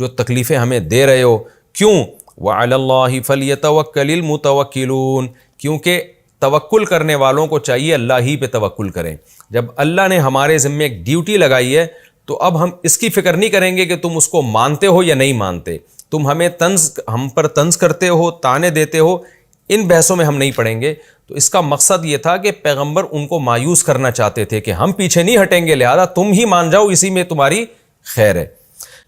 A: تکلیفیں ہمیں دے رہے ہو. کیوں؟ وعلی اللہ فلیتوکل المتوکلون، کیونکہ توکل کرنے والوں کو چاہیے اللہ ہی پہ توکل کریں. جب اللہ نے ہمارے ذمے ایک ڈیوٹی لگائی ہے تو اب ہم اس کی فکر نہیں کریں گے کہ تم اس کو مانتے ہو یا نہیں مانتے، تم ہم پر طنز کرتے ہو، طعنے دیتے ہو، ان بحثوں میں ہم نہیں پڑیں گے. تو اس کا مقصد یہ تھا کہ پیغمبر ان کو مایوس کرنا چاہتے تھے کہ ہم پیچھے نہیں ہٹیں گے، لہذا تم ہی مان جاؤ، اسی میں تمہاری خیر ہے.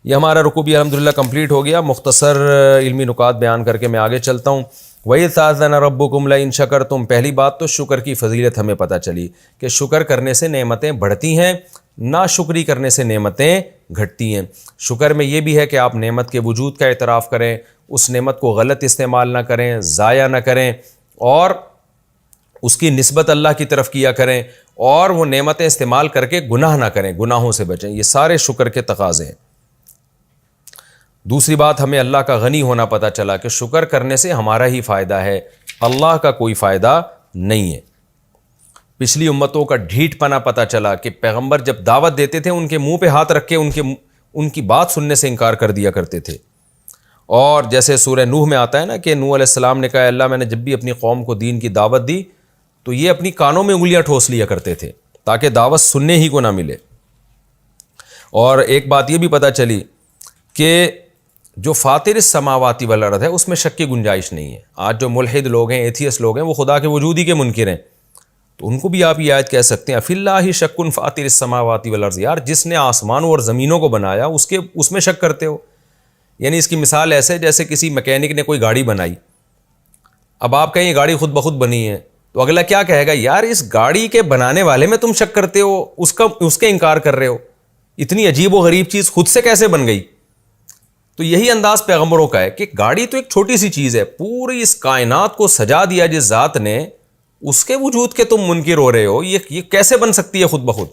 A: یہ ہمارا رکوع بھی الحمدللہ کمپلیٹ ہو گیا. مختصر علمی نکات بیان کر کے میں آگے چلتا ہوں. وَإِذْ تَأَذَّنَ رَبُّكُمْ لَئِن شَكَرْتُمْ، پہلی بات تو شکر کی فضیلت ہمیں پتہ چلی کہ شکر کرنے سے نعمتیں بڑھتی ہیں، ناشکری کرنے سے نعمتیں گھٹتی ہیں. شکر میں یہ بھی ہے کہ آپ نعمت کے وجود کا اعتراف کریں، اس نعمت کو غلط استعمال نہ کریں، ضائع نہ کریں، اور اس کی نسبت اللہ کی طرف کیا کریں، اور وہ نعمتیں استعمال کر کے گناہ نہ کریں، گناہوں سے بچیں. یہ سارے شکر کے تقاضے ہیں. دوسری بات، ہمیں اللہ کا غنی ہونا پتہ چلا کہ شکر کرنے سے ہمارا ہی فائدہ ہے، اللہ کا کوئی فائدہ نہیں ہے. پچھلی امتوں کا ڈھیٹ پنا پتہ چلا کہ پیغمبر جب دعوت دیتے تھے ان کے منہ پہ ہاتھ رکھ کے ان کی بات سننے سے انکار کر دیا کرتے تھے. اور جیسے سورہ نوح میں آتا ہے نا کہ نوح علیہ السلام نے کہا اللہ میں نے جب بھی اپنی قوم کو دین کی دعوت دی تو یہ اپنی کانوں میں انگلیاں ٹھوس لیا کرتے تھے تاکہ دعوت سننے ہی کو نہ ملے. اور ایک بات یہ بھی پتہ چلی کہ جو فاطر السماوات والارض ہے اس میں شک کی گنجائش نہیں ہے. آج جو ملحد لوگ ہیں، ایتھیس لوگ ہیں، وہ خدا کے وجود ہی کے منکر ہیں، تو ان کو بھی آپ یہ آیت کہہ سکتے ہیں افی اللہ شک فاطر السماوات والارض، یار جس نے آسمانوں اور زمینوں کو بنایا اس میں شک کرتے ہو. یعنی اس کی مثال ایسے جیسے کسی میکینک نے کوئی گاڑی بنائی، اب آپ کہیں یہ گاڑی خود بخود بنی ہے تو اگلا کیا کہے گا، یار اس گاڑی کے بنانے والے میں تم شک کرتے ہو، اس کے انکار کر رہے ہو، اتنی عجیب و غریب چیز خود سے کیسے بن گئی. تو یہی انداز پیغمبروں کا ہے کہ گاڑی تو ایک چھوٹی سی چیز ہے، پوری اس کائنات کو سجا دیا جس ذات نے، اس کے وجود کے تم منکر ہو رہے ہو، یہ کیسے بن سکتی ہے خود بخود.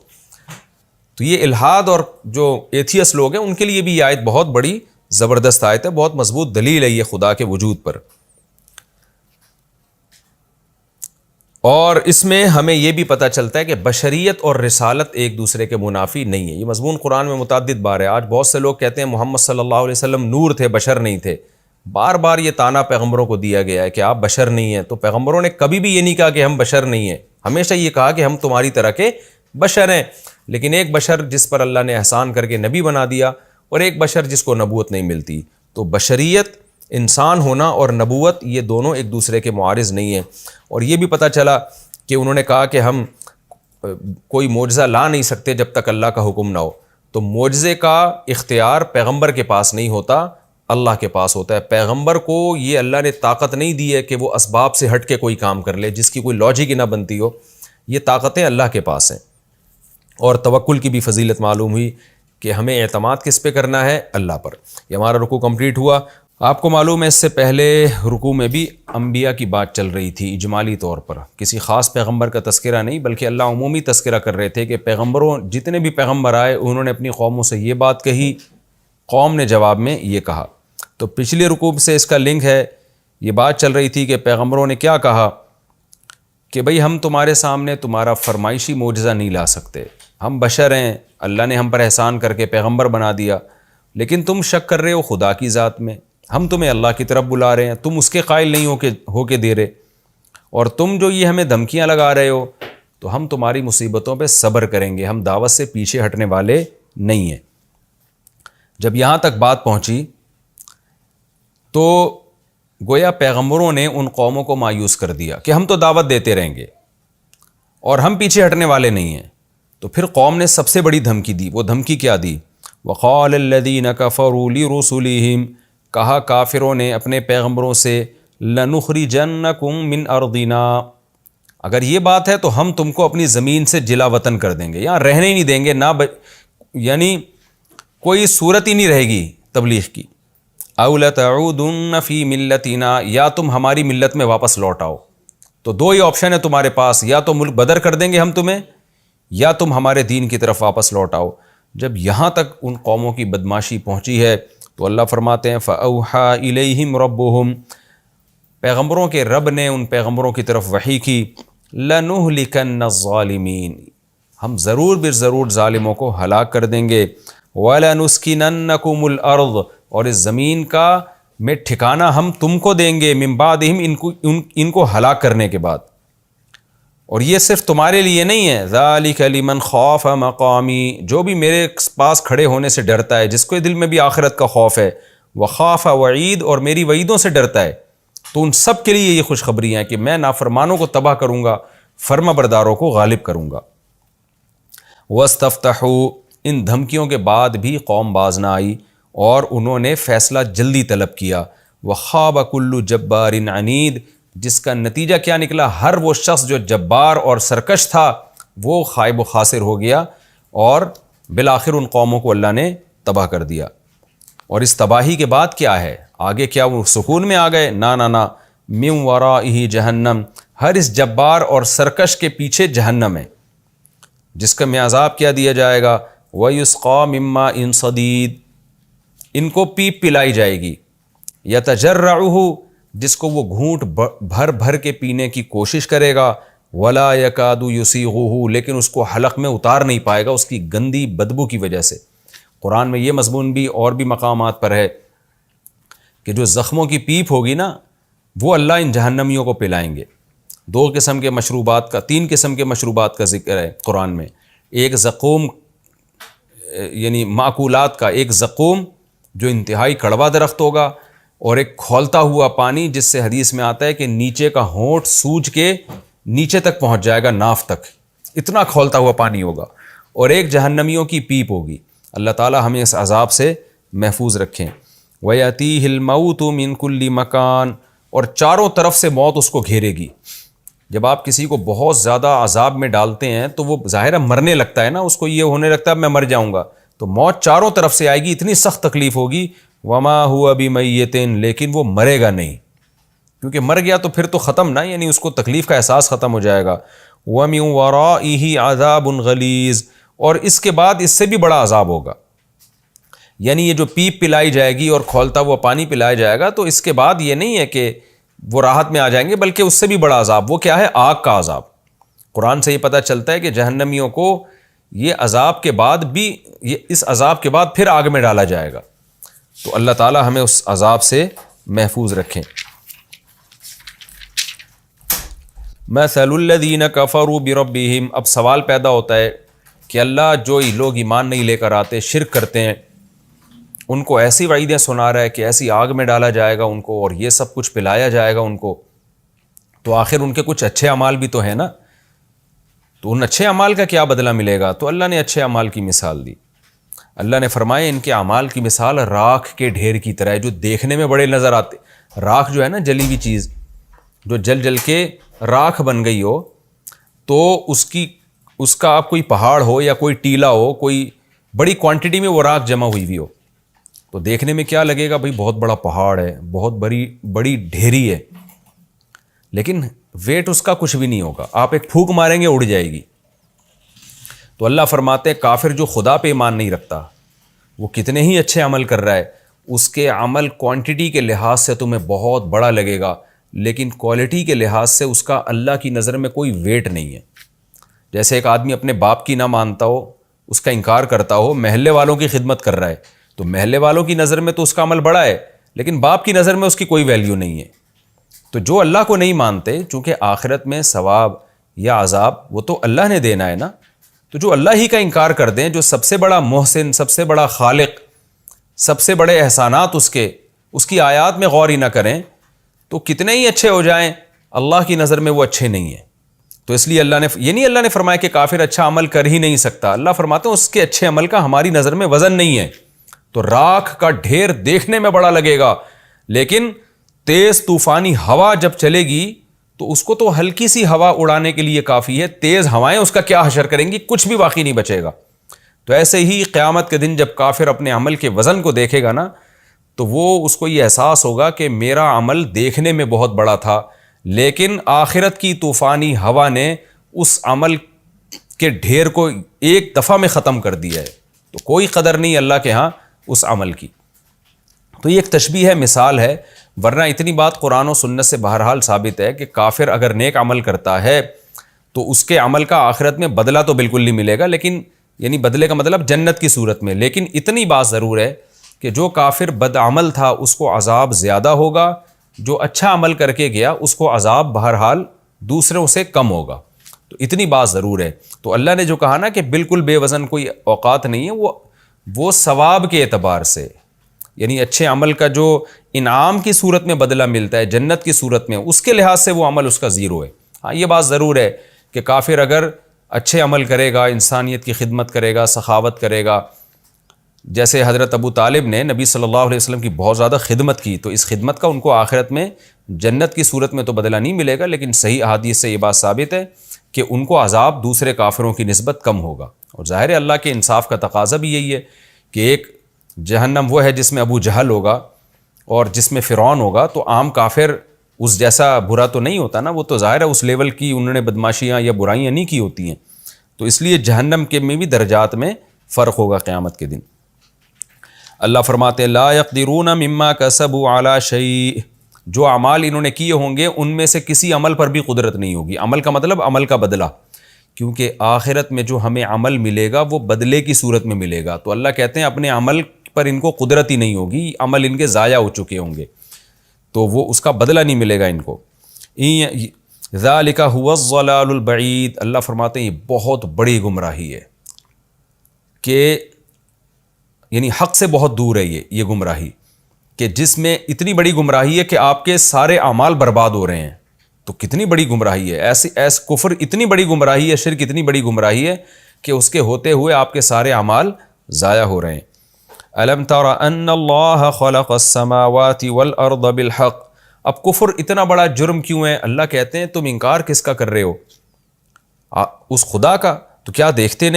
A: تو یہ الحاد اور جو ایتھیس لوگ ہیں ان کے لیے بھی یہ آیت بہت بڑی زبردست آیت ہے، بہت مضبوط دلیل ہے یہ خدا کے وجود پر. اور اس میں ہمیں یہ بھی پتہ چلتا ہے کہ بشریت اور رسالت ایک دوسرے کے منافی نہیں ہے. یہ مضمون قرآن میں متعدد بار ہے. آج بہت سے لوگ کہتے ہیں محمد صلی اللہ علیہ وسلم نور تھے، بشر نہیں تھے. بار بار یہ تانا پیغمبروں کو دیا گیا ہے کہ آپ بشر نہیں ہیں. تو پیغمبروں نے کبھی بھی یہ نہیں کہا کہ ہم بشر نہیں ہیں، ہمیشہ یہ کہا کہ ہم تمہاری طرح کے بشر ہیں. لیکن ایک بشر جس پر اللہ نے احسان کر کے نبی بنا دیا، اور ایک بشر جس کو نبوت نہیں ملتی. تو بشریت، انسان ہونا اور نبوت، یہ دونوں ایک دوسرے کے معارض نہیں ہیں. اور یہ بھی پتہ چلا کہ انہوں نے کہا کہ ہم کوئی معجزہ لا نہیں سکتے جب تک اللہ کا حکم نہ ہو. تو معجزے کا اختیار پیغمبر کے پاس نہیں ہوتا، اللہ کے پاس ہوتا ہے. پیغمبر کو یہ اللہ نے طاقت نہیں دی ہے کہ وہ اسباب سے ہٹ کے کوئی کام کر لے جس کی کوئی لاجک ہی نہ بنتی ہو. یہ طاقتیں اللہ کے پاس ہیں. اور توکل کی بھی فضیلت معلوم ہوئی کہ ہمیں اعتماد کس پہ کرنا ہے، اللہ پر. یہ ہمارا رکوع کمپلیٹ ہوا. آپ کو معلوم ہے اس سے پہلے رکوع میں بھی انبیاء کی بات چل رہی تھی اجمالی طور پر، کسی خاص پیغمبر کا تذکرہ نہیں بلکہ اللہ عمومی تذکرہ کر رہے تھے کہ پیغمبروں، جتنے بھی پیغمبر آئے انہوں نے اپنی قوموں سے یہ بات کہی، قوم نے جواب میں یہ کہا. تو پچھلے رکوع سے اس کا لنک ہے. یہ بات چل رہی تھی کہ پیغمبروں نے کیا کہا کہ بھئی ہم تمہارے سامنے تمہارا فرمائشی معجزہ نہیں لا سکتے، ہم بشر ہیں، اللہ نے ہم پر احسان کر کے پیغمبر بنا دیا، لیکن تم شک کر رہے ہو خدا کی ذات میں، ہم تمہیں اللہ کی طرف بلا رہے ہیں، تم اس کے قائل نہیں ہو کے دے رہے، اور تم جو یہ ہمیں دھمکیاں لگا رہے ہو تو ہم تمہاری مصیبتوں پہ صبر کریں گے، ہم دعوت سے پیچھے ہٹنے والے نہیں ہیں۔ جب یہاں تک بات پہنچی تو گویا پیغمبروں نے ان قوموں کو مایوس کر دیا کہ ہم تو دعوت دیتے رہیں گے اور ہم پیچھے ہٹنے والے نہیں ہیں۔ تو پھر قوم نے سب سے بڑی دھمکی دی۔ وہ دھمکی کیا دی؟ وقال الذین کفروا لرسلہم، کہا کافروں نے اپنے پیغمبروں سے، لنخرجنکم من ارضنا، اگر یہ بات ہے تو ہم تم کو اپنی زمین سے جلا وطن کر دیں گے، یہاں رہنے ہی نہیں دیں گے، یعنی کوئی صورت ہی نہیں رہے گی تبلیغ کی۔ او لتعودن فی ملتنا، یا تم ہماری ملت میں واپس لوٹ آؤ۔ تو دو ہی آپشن ہے تمہارے پاس، یا تو ملک بدر کر دیں گے ہم تمہیں، یا تم ہمارے دین کی طرف واپس لوٹ آؤ۔ جب یہاں تک ان قوموں کی بدماشی پہنچی ہے تو اللہ فرماتے ہیں فَأَوْحَى إِلَيْهِمْ رَبُّهُمْ، پیغمبروں کے رب نے ان پیغمبروں کی طرف وحی کی، لَنُهْلِكَنَّ الظَّالِمِينَ، ہم ضرور بالضرور ظالموں کو ہلاک کر دیں گے، وَلَنُسْكِنَنَّكُمُ الْأَرْضَ، اور اس زمین کا میں ٹھکانہ ہم تم کو دیں گے، من بعدہم، ان کو ہلاک کرنے کے بعد۔ اور یہ صرف تمہارے لیے نہیں ہے، ذالک لمن خاف مقامی، جو بھی میرے پاس کھڑے ہونے سے ڈرتا ہے، جس کو دل میں بھی آخرت کا خوف ہے، وخاف وعید، اور میری وعیدوں سے ڈرتا ہے، تو ان سب کے لیے یہ خوشخبری ہے کہ میں نافرمانوں کو تباہ کروں گا، فرما برداروں کو غالب کروں گا۔ واستفتحوا، ان دھمکیوں کے بعد بھی قوم باز نہ آئی اور انہوں نے فیصلہ جلدی طلب کیا۔ وخاب کل جبار عنید، جس کا نتیجہ کیا نکلا؟ ہر وہ شخص جو جبار اور سرکش تھا وہ خائب و خاسر ہو گیا، اور بالآخر ان قوموں کو اللہ نے تباہ کر دیا۔ اور اس تباہی کے بعد کیا ہے آگے؟ کیا وہ سکون میں آ گئے؟ نا، من ورائہ جہنم، ہر اس جبار اور سرکش کے پیچھے جہنم ہے، جس کا میں عذاب کیا دیا جائے گا، وَيُسْقَى مِن مَّاءٍ صَدِيدٍ، ان کو پیپ پلائی جائے گی، یتجرعہ، جس کو وہ گھونٹ بھر بھر کے پینے کی کوشش کرے گا، ولا یکاد یسیغہ، لیکن اس کو حلق میں اتار نہیں پائے گا اس کی گندی بدبو کی وجہ سے۔ قرآن میں یہ مضمون بھی اور بھی مقامات پر ہے کہ جو زخموں کی پیپ ہوگی نا، وہ اللہ ان جہنمیوں کو پلائیں گے۔ تین قسم کے مشروبات کا ذکر ہے قرآن میں، ایک زقوم، یعنی معقولات کا، ایک زقوم جو انتہائی کڑوا درخت ہوگا، اور ایک کھولتا ہوا پانی جس سے حدیث میں آتا ہے کہ نیچے کا ہونٹ سوج کے نیچے تک پہنچ جائے گا، ناف تک، اتنا کھولتا ہوا پانی ہوگا، اور ایک جہنمیوں کی پیپ ہوگی۔ اللہ تعالی ہمیں اس عذاب سے محفوظ رکھیں۔ وَيَأْتِيهِ الْمَوْتُ مِنْ كُلِّ مَكَانٍ، اور چاروں طرف سے موت اس کو گھیرے گی۔ جب آپ کسی کو بہت زیادہ عذاب میں ڈالتے ہیں تو وہ ظاہرہ مرنے لگتا ہے نا، اس کو یہ ہونے لگتا ہے میں مر جاؤں گا، تو موت چاروں طرف سے آئے گی، اتنی سخت تکلیف ہوگی، وما ہوا بمیت، لیکن وہ مرے گا نہیں، کیونکہ مر گیا تو پھر تو ختم نا، یعنی اس کو تکلیف کا احساس ختم ہو جائے گا۔ ومن ورائہ عذاب غلیظ، اور اس کے بعد اس سے بھی بڑا عذاب ہوگا، یعنی یہ جو پیپ پلائی جائے گی اور کھولتا ہوا پانی پلایا جائے گا، تو اس کے بعد یہ نہیں ہے کہ وہ راحت میں آ جائیں گے، بلکہ اس سے بھی بڑا عذاب۔ وہ کیا ہے؟ آگ کا عذاب۔ قرآن سے یہ پتہ چلتا ہے کہ جہنمیوں کو یہ عذاب کے بعد بھی، اس عذاب کے بعد پھر آگ میں ڈالا جائے گا۔ تو اللہ تعالی ہمیں اس عذاب سے محفوظ رکھیں۔ مثل الذین کفروا بربہم، اب سوال پیدا ہوتا ہے کہ اللہ جو لوگ ایمان نہیں لے کر آتے، شرک کرتے ہیں، ان کو ایسی وعیدیں سنا رہا ہے کہ ایسی آگ میں ڈالا جائے گا ان کو، اور یہ سب کچھ پلایا جائے گا ان کو، تو آخر ان کے کچھ اچھے اعمال بھی تو ہیں نا، تو ان اچھے اعمال کا کیا بدلہ ملے گا؟ تو اللہ نے اچھے اعمال کی مثال دی۔ اللہ نے فرمایا ان کے اعمال کی مثال راکھ کے ڈھیر کی طرح ہے، جو دیکھنے میں بڑے نظر آتے۔ راکھ جو ہے نا، جلی ہوئی چیز جو جل جل کے راکھ بن گئی ہو، تو اس کا آپ کوئی پہاڑ ہو یا کوئی ٹیلا ہو، کوئی بڑی کوانٹٹی میں وہ راکھ جمع ہوئی ہو، تو دیکھنے میں کیا لگے گا؟ بھئی بہت بڑا پہاڑ ہے، بہت بڑی ڈھیری ہے، لیکن ویٹ اس کا کچھ بھی نہیں ہوگا، آپ ایک پھونک ماریں گے اڑ جائے گی۔ تو اللہ فرماتے ہیں کافر جو خدا پہ ایمان نہیں رکھتا، وہ کتنے ہی اچھے عمل کر رہا ہے، اس کے عمل کوانٹٹی کے لحاظ سے تمہیں بہت بڑا لگے گا، لیکن کوالٹی کے لحاظ سے اس کا اللہ کی نظر میں کوئی ویٹ نہیں ہے۔ جیسے ایک آدمی اپنے باپ کی نہ مانتا ہو، اس کا انکار کرتا ہو، محلے والوں کی خدمت کر رہا ہے، تو محلے والوں کی نظر میں تو اس کا عمل بڑا ہے، لیکن باپ کی نظر میں اس کی کوئی ویلیو نہیں ہے۔ تو جو اللہ کو نہیں مانتے، چونکہ آخرت میں ثواب یا عذاب وہ تو اللہ نے دینا ہے نا. تو جو اللہ ہی کا انکار کر دیں, جو سب سے بڑا محسن, سب سے بڑا خالق, سب سے بڑے احسانات اس کی آیات میں غور ہی نہ کریں, تو کتنے ہی اچھے ہو جائیں اللہ کی نظر میں وہ اچھے نہیں ہیں. تو اس لیے اللہ نے فرمایا کہ کافر اچھا عمل کر ہی نہیں سکتا. اللہ فرماتے ہیں اس کے اچھے عمل کا ہماری نظر میں وزن نہیں ہے. تو راکھ کا ڈھیر دیکھنے میں بڑا لگے گا, لیکن تیز طوفانی ہوا جب چلے گی تو اس کو تو ہلکی سی ہوا اڑانے کے لیے کافی ہے, تیز ہوائیں اس کا کیا حشر کریں گی, کچھ بھی باقی نہیں بچے گا. تو ایسے ہی قیامت کے دن جب کافر اپنے عمل کے وزن کو دیکھے گا نا, تو وہ اس کو یہ احساس ہوگا کہ میرا عمل دیکھنے میں بہت بڑا تھا, لیکن آخرت کی طوفانی ہوا نے اس عمل کے ڈھیر کو ایک دفعہ میں ختم کر دیا ہے. تو کوئی قدر نہیں اللہ کے ہاں اس عمل کی. تو یہ ایک تشبیہ ہے, مثال ہے, ورنہ اتنی بات قرآن و سنت سے بہرحال ثابت ہے کہ کافر اگر نیک عمل کرتا ہے تو اس کے عمل کا آخرت میں بدلہ تو بالکل نہیں ملے گا, لیکن یعنی بدلے کا مطلب جنت کی صورت میں. لیکن اتنی بات ضرور ہے کہ جو کافر بد عمل تھا اس کو عذاب زیادہ ہوگا, جو اچھا عمل کر کے گیا اس کو عذاب بہرحال دوسروں سے کم ہوگا. تو اتنی بات ضرور ہے. تو اللہ نے جو کہا نا کہ بالکل بے وزن کوئی اوقات نہیں ہے, وہ ثواب کے اعتبار سے, یعنی اچھے عمل کا جو انعام کی صورت میں بدلہ ملتا ہے جنت کی صورت میں, اس کے لحاظ سے وہ عمل اس کا زیرو ہے. ہاں یہ بات ضرور ہے کہ کافر اگر اچھے عمل کرے گا, انسانیت کی خدمت کرے گا, سخاوت کرے گا, جیسے حضرت ابو طالب نے نبی صلی اللہ علیہ وسلم کی بہت زیادہ خدمت کی, تو اس خدمت کا ان کو آخرت میں جنت کی صورت میں تو بدلہ نہیں ملے گا, لیکن صحیح احادیث سے یہ بات ثابت ہے کہ ان کو عذاب دوسرے کافروں کی نسبت کم ہوگا. اور ظاہر ہے اللہ کے انصاف کا تقاضا بھی یہی ہے کہ ایک جہنم وہ ہے جس میں ابو جہل ہوگا اور جس میں فرعون ہوگا, تو عام کافر اس جیسا برا تو نہیں ہوتا نا, وہ تو ظاہر ہے اس لیول کی انہوں نے بدماشیاں یا برائیاں نہیں کی ہوتی ہیں. تو اس لیے جہنم کے میں بھی درجات میں فرق ہوگا قیامت کے دن. اللہ فرماتے ہیں لا یقدرون مما کسبوا علی شیء, جو اعمال انہوں نے کیے ہوں گے ان میں سے کسی عمل پر بھی قدرت نہیں ہوگی. عمل کا مطلب عمل کا بدلہ, کیونکہ آخرت میں جو ہمیں عمل ملے گا وہ بدلے کی صورت میں ملے گا. تو اللہ کہتے ہیں اپنے عمل پر ان کو قدرت ہی نہیں ہوگی, عمل ان کے ضائع ہو چکے ہوں گے, تو وہ اس کا بدلہ نہیں ملے گا ان کو. ذالک هو الضلال البعید, اللہ فرماتے ہیں یہ بہت بڑی گمراہی ہے, کہ یعنی حق سے بہت دور ہے یہ گمراہی, کہ جس میں اتنی بڑی گمراہی ہے کہ آپ کے سارے اعمال برباد ہو رہے ہیں. تو کتنی بڑی گمراہی ہے, ایسے کفر اتنی بڑی گمراہی ہے, شرک اتنی بڑی گمراہی ہے کہ اس کے ہوتے ہوئے آپ کے سارے اعمال ضائع ہو رہے ہیں. الم تر ان اللہ خلق السماوات والارض بالحق, اب کفر اتنا بڑا جرم کیوں ہے؟ اللہ کہتے ہیں تم انکار کس کا کر رہے ہو؟ اس خدا کا. تو کیا دیکھتے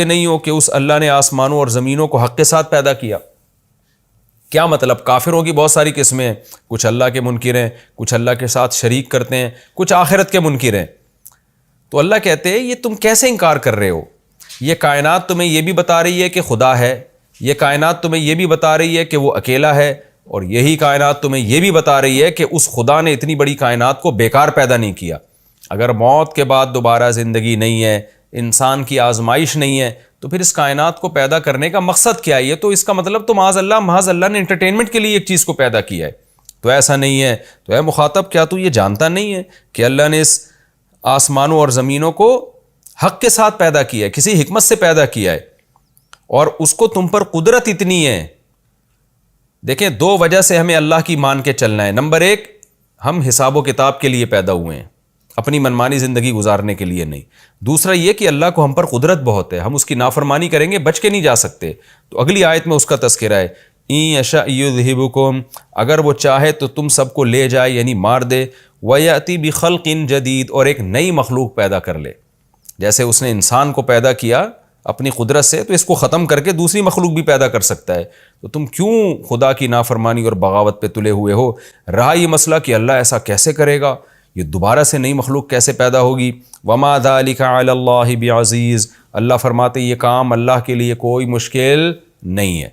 A: نہیں ہو کہ اس اللہ نے آسمانوں اور زمینوں کو حق کے ساتھ پیدا کیا؟ کیا مطلب؟ کافروں کی بہت ساری قسمیں ہیں, کچھ اللہ کے منکر ہیں, کچھ اللہ کے ساتھ شریک کرتے ہیں, کچھ آخرت کے منکر ہیں. تو اللہ کہتے ہیں یہ تم کیسے انکار کر رہے ہو؟ یہ کائنات تمہیں یہ بھی بتا رہی ہے کہ خدا ہے, یہ کائنات تمہیں یہ بھی بتا رہی ہے کہ وہ اکیلا ہے, اور یہی کائنات تمہیں یہ بھی بتا رہی ہے کہ اس خدا نے اتنی بڑی کائنات کو بیکار پیدا نہیں کیا. اگر موت کے بعد دوبارہ زندگی نہیں ہے, انسان کی آزمائش نہیں ہے, تو پھر اس کائنات کو پیدا کرنے کا مقصد کیا ہے؟ تو اس کا مطلب تو محض اللہ نے انٹرٹینمنٹ کے لیے ایک چیز کو پیدا کیا ہے. تو ایسا نہیں ہے. تو اے مخاطب, کیا تو یہ جانتا نہیں ہے کہ اللہ نے اس آسمانوں اور زمینوں کو حق کے ساتھ پیدا کیا ہے, کسی حکمت سے پیدا کیا ہے, اور اس کو تم پر قدرت اتنی ہے. دیکھیں, دو وجہ سے ہمیں اللہ کی مان کے چلنا ہے. نمبر ایک, ہم حساب و کتاب کے لیے پیدا ہوئے ہیں, اپنی منمانی زندگی گزارنے کے لیے نہیں. دوسرا یہ کہ اللہ کو ہم پر قدرت بہت ہے, ہم اس کی نافرمانی کریں گے بچ کے نہیں جا سکتے. تو اگلی آیت میں اس کا تذکرہ ہے, ان یشاء یذھبکم, اگر وہ چاہے تو تم سب کو لے جائے یعنی مار دے, ویأتی بخلق جدید, اور ایک نئی مخلوق پیدا کر لے. جیسے اس نے انسان کو پیدا کیا اپنی قدرت سے, تو اس کو ختم کر کے دوسری مخلوق بھی پیدا کر سکتا ہے. تو تم کیوں خدا کی نافرمانی اور بغاوت پہ تلے ہوئے ہو؟ رہا یہ مسئلہ کہ اللہ ایسا کیسے کرے گا, یہ دوبارہ سے نئی مخلوق کیسے پیدا ہوگی؟ وما ذلک علی اللہ بعزیز, اللہ فرماتے یہ کام اللہ کے لیے کوئی مشکل نہیں ہے.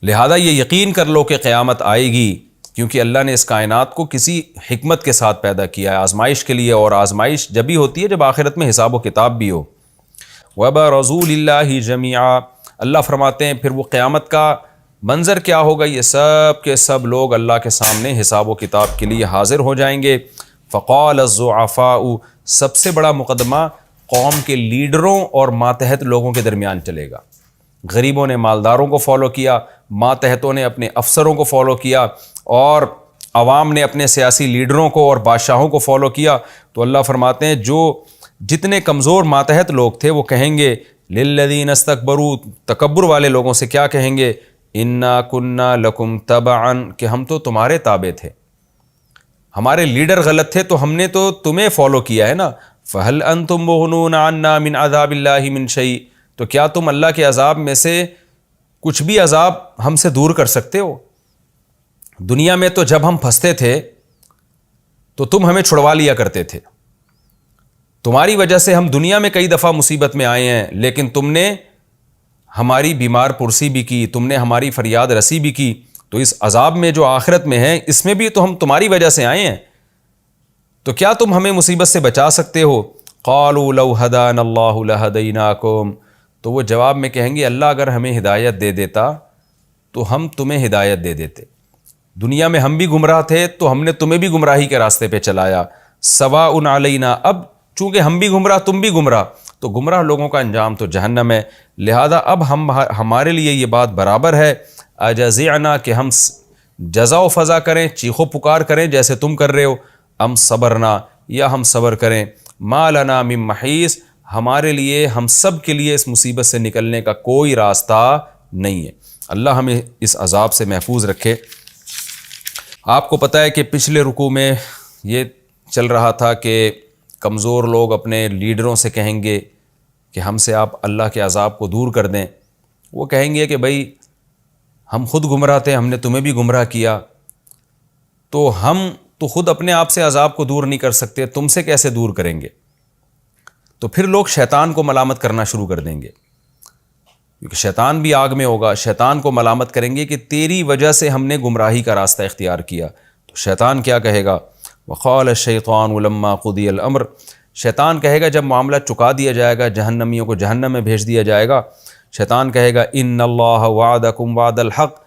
A: لہذا یہ یقین کر لو کہ قیامت آئے گی, کیونکہ اللہ نے اس کائنات کو کسی حکمت کے ساتھ پیدا کیا ہے, آزمائش کے لیے, اور آزمائش جب ہی ہوتی ہے جب آخرت میں حساب و کتاب بھی ہو. وَبَرَزُوا لِلَّهِ جَمِيعًا, اللہ فرماتے ہیں پھر وہ قیامت کا منظر کیا ہوگا؟ یہ سب کے سب لوگ اللہ کے سامنے حساب و کتاب کے لیے حاضر ہو جائیں گے. فقال الضعفاء، سب سے بڑا مقدمہ قوم کے لیڈروں اور ماتحت لوگوں کے درمیان چلے گا۔ غریبوں نے مالداروں کو فالو کیا، ماتحتوں نے اپنے افسروں کو فالو کیا، اور عوام نے اپنے سیاسی لیڈروں کو اور بادشاہوں کو فالو کیا۔ تو اللہ فرماتے ہیں جو جتنے کمزور ماتحت لوگ تھے وہ کہیں گے للذین استکبروا، تکبر والے لوگوں سے کیا کہیں گے؟ انا کنا لکم تبعا، کہ ہم تو تمہارے تابع تھے، ہمارے لیڈر غلط تھے تو ہم نے تو تمہیں فالو کیا ہے نا۔ فہل انتم مغنون عنا من عذاب اللہ من شیء، تو کیا تم اللہ کے عذاب میں سے کچھ بھی عذاب ہم سے دور کر سکتے ہو؟ دنیا میں تو جب ہم پھنستے تھے تو تم ہمیں چھڑوا لیا کرتے تھے، تمہاری وجہ سے ہم دنیا میں کئی دفعہ مصیبت میں آئے ہیں، لیکن تم نے ہماری بیمار پرسی بھی کی، تم نے ہماری فریاد رسی بھی کی، تو اس عذاب میں جو آخرت میں ہے اس میں بھی تو ہم تمہاری وجہ سے آئے ہیں، تو کیا تم ہمیں مصیبت سے بچا سکتے ہو؟ قالوا لو ہدانا اللہ لہدیناکم، تو وہ جواب میں کہیں گے اللہ اگر ہمیں ہدایت دے دیتا تو ہم تمہیں ہدایت دے دیتے، دنیا میں ہم بھی گمراہ تھے تو ہم نے تمہیں بھی گمراہی کے راستے پہ چلایا، سواء علینا، اب چونکہ ہم بھی گمراہ تم بھی گمراہ، تو گمراہ لوگوں کا انجام تو جہنم ہے، لہذا اب ہمارے لیے یہ بات برابر ہے، اجزعنا، کہ ہم جزا و فضا کریں، چیخو پکار کریں جیسے تم کر رہے ہو، ام صبرنا، یا ہم صبر کریں، ما لنا من محیص، ہمارے لیے ہم سب کے لیے اس مصیبت سے نکلنے کا کوئی راستہ نہیں ہے۔ اللہ ہمیں اس عذاب سے محفوظ رکھے۔ آپ کو پتہ ہے کہ پچھلے رکوع میں یہ چل رہا تھا کہ کمزور لوگ اپنے لیڈروں سے کہیں گے کہ ہم سے آپ اللہ کے عذاب کو دور کر دیں، وہ کہیں گے کہ بھائی ہم خود گمراہ تھے، ہم نے تمہیں بھی گمراہ کیا، تو ہم تو خود اپنے آپ سے عذاب کو دور نہیں کر سکتے، تم سے کیسے دور کریں گے؟ تو پھر لوگ شیطان کو ملامت کرنا شروع کر دیں گے، کیونکہ شیطان بھی آگ میں ہوگا، شیطان کو ملامت کریں گے کہ تیری وجہ سے ہم نے گمراہی کا راستہ اختیار کیا۔ تو شیطان کیا کہے گا؟ وقال الشیطان لما قضی الامر، شیطان کہے گا جب معاملہ چکا دیا جائے گا، جہنمیوں کو جہنم میں بھیج دیا جائے گا، شیطان کہے گا ان اللہ وعدکم وعد الحق،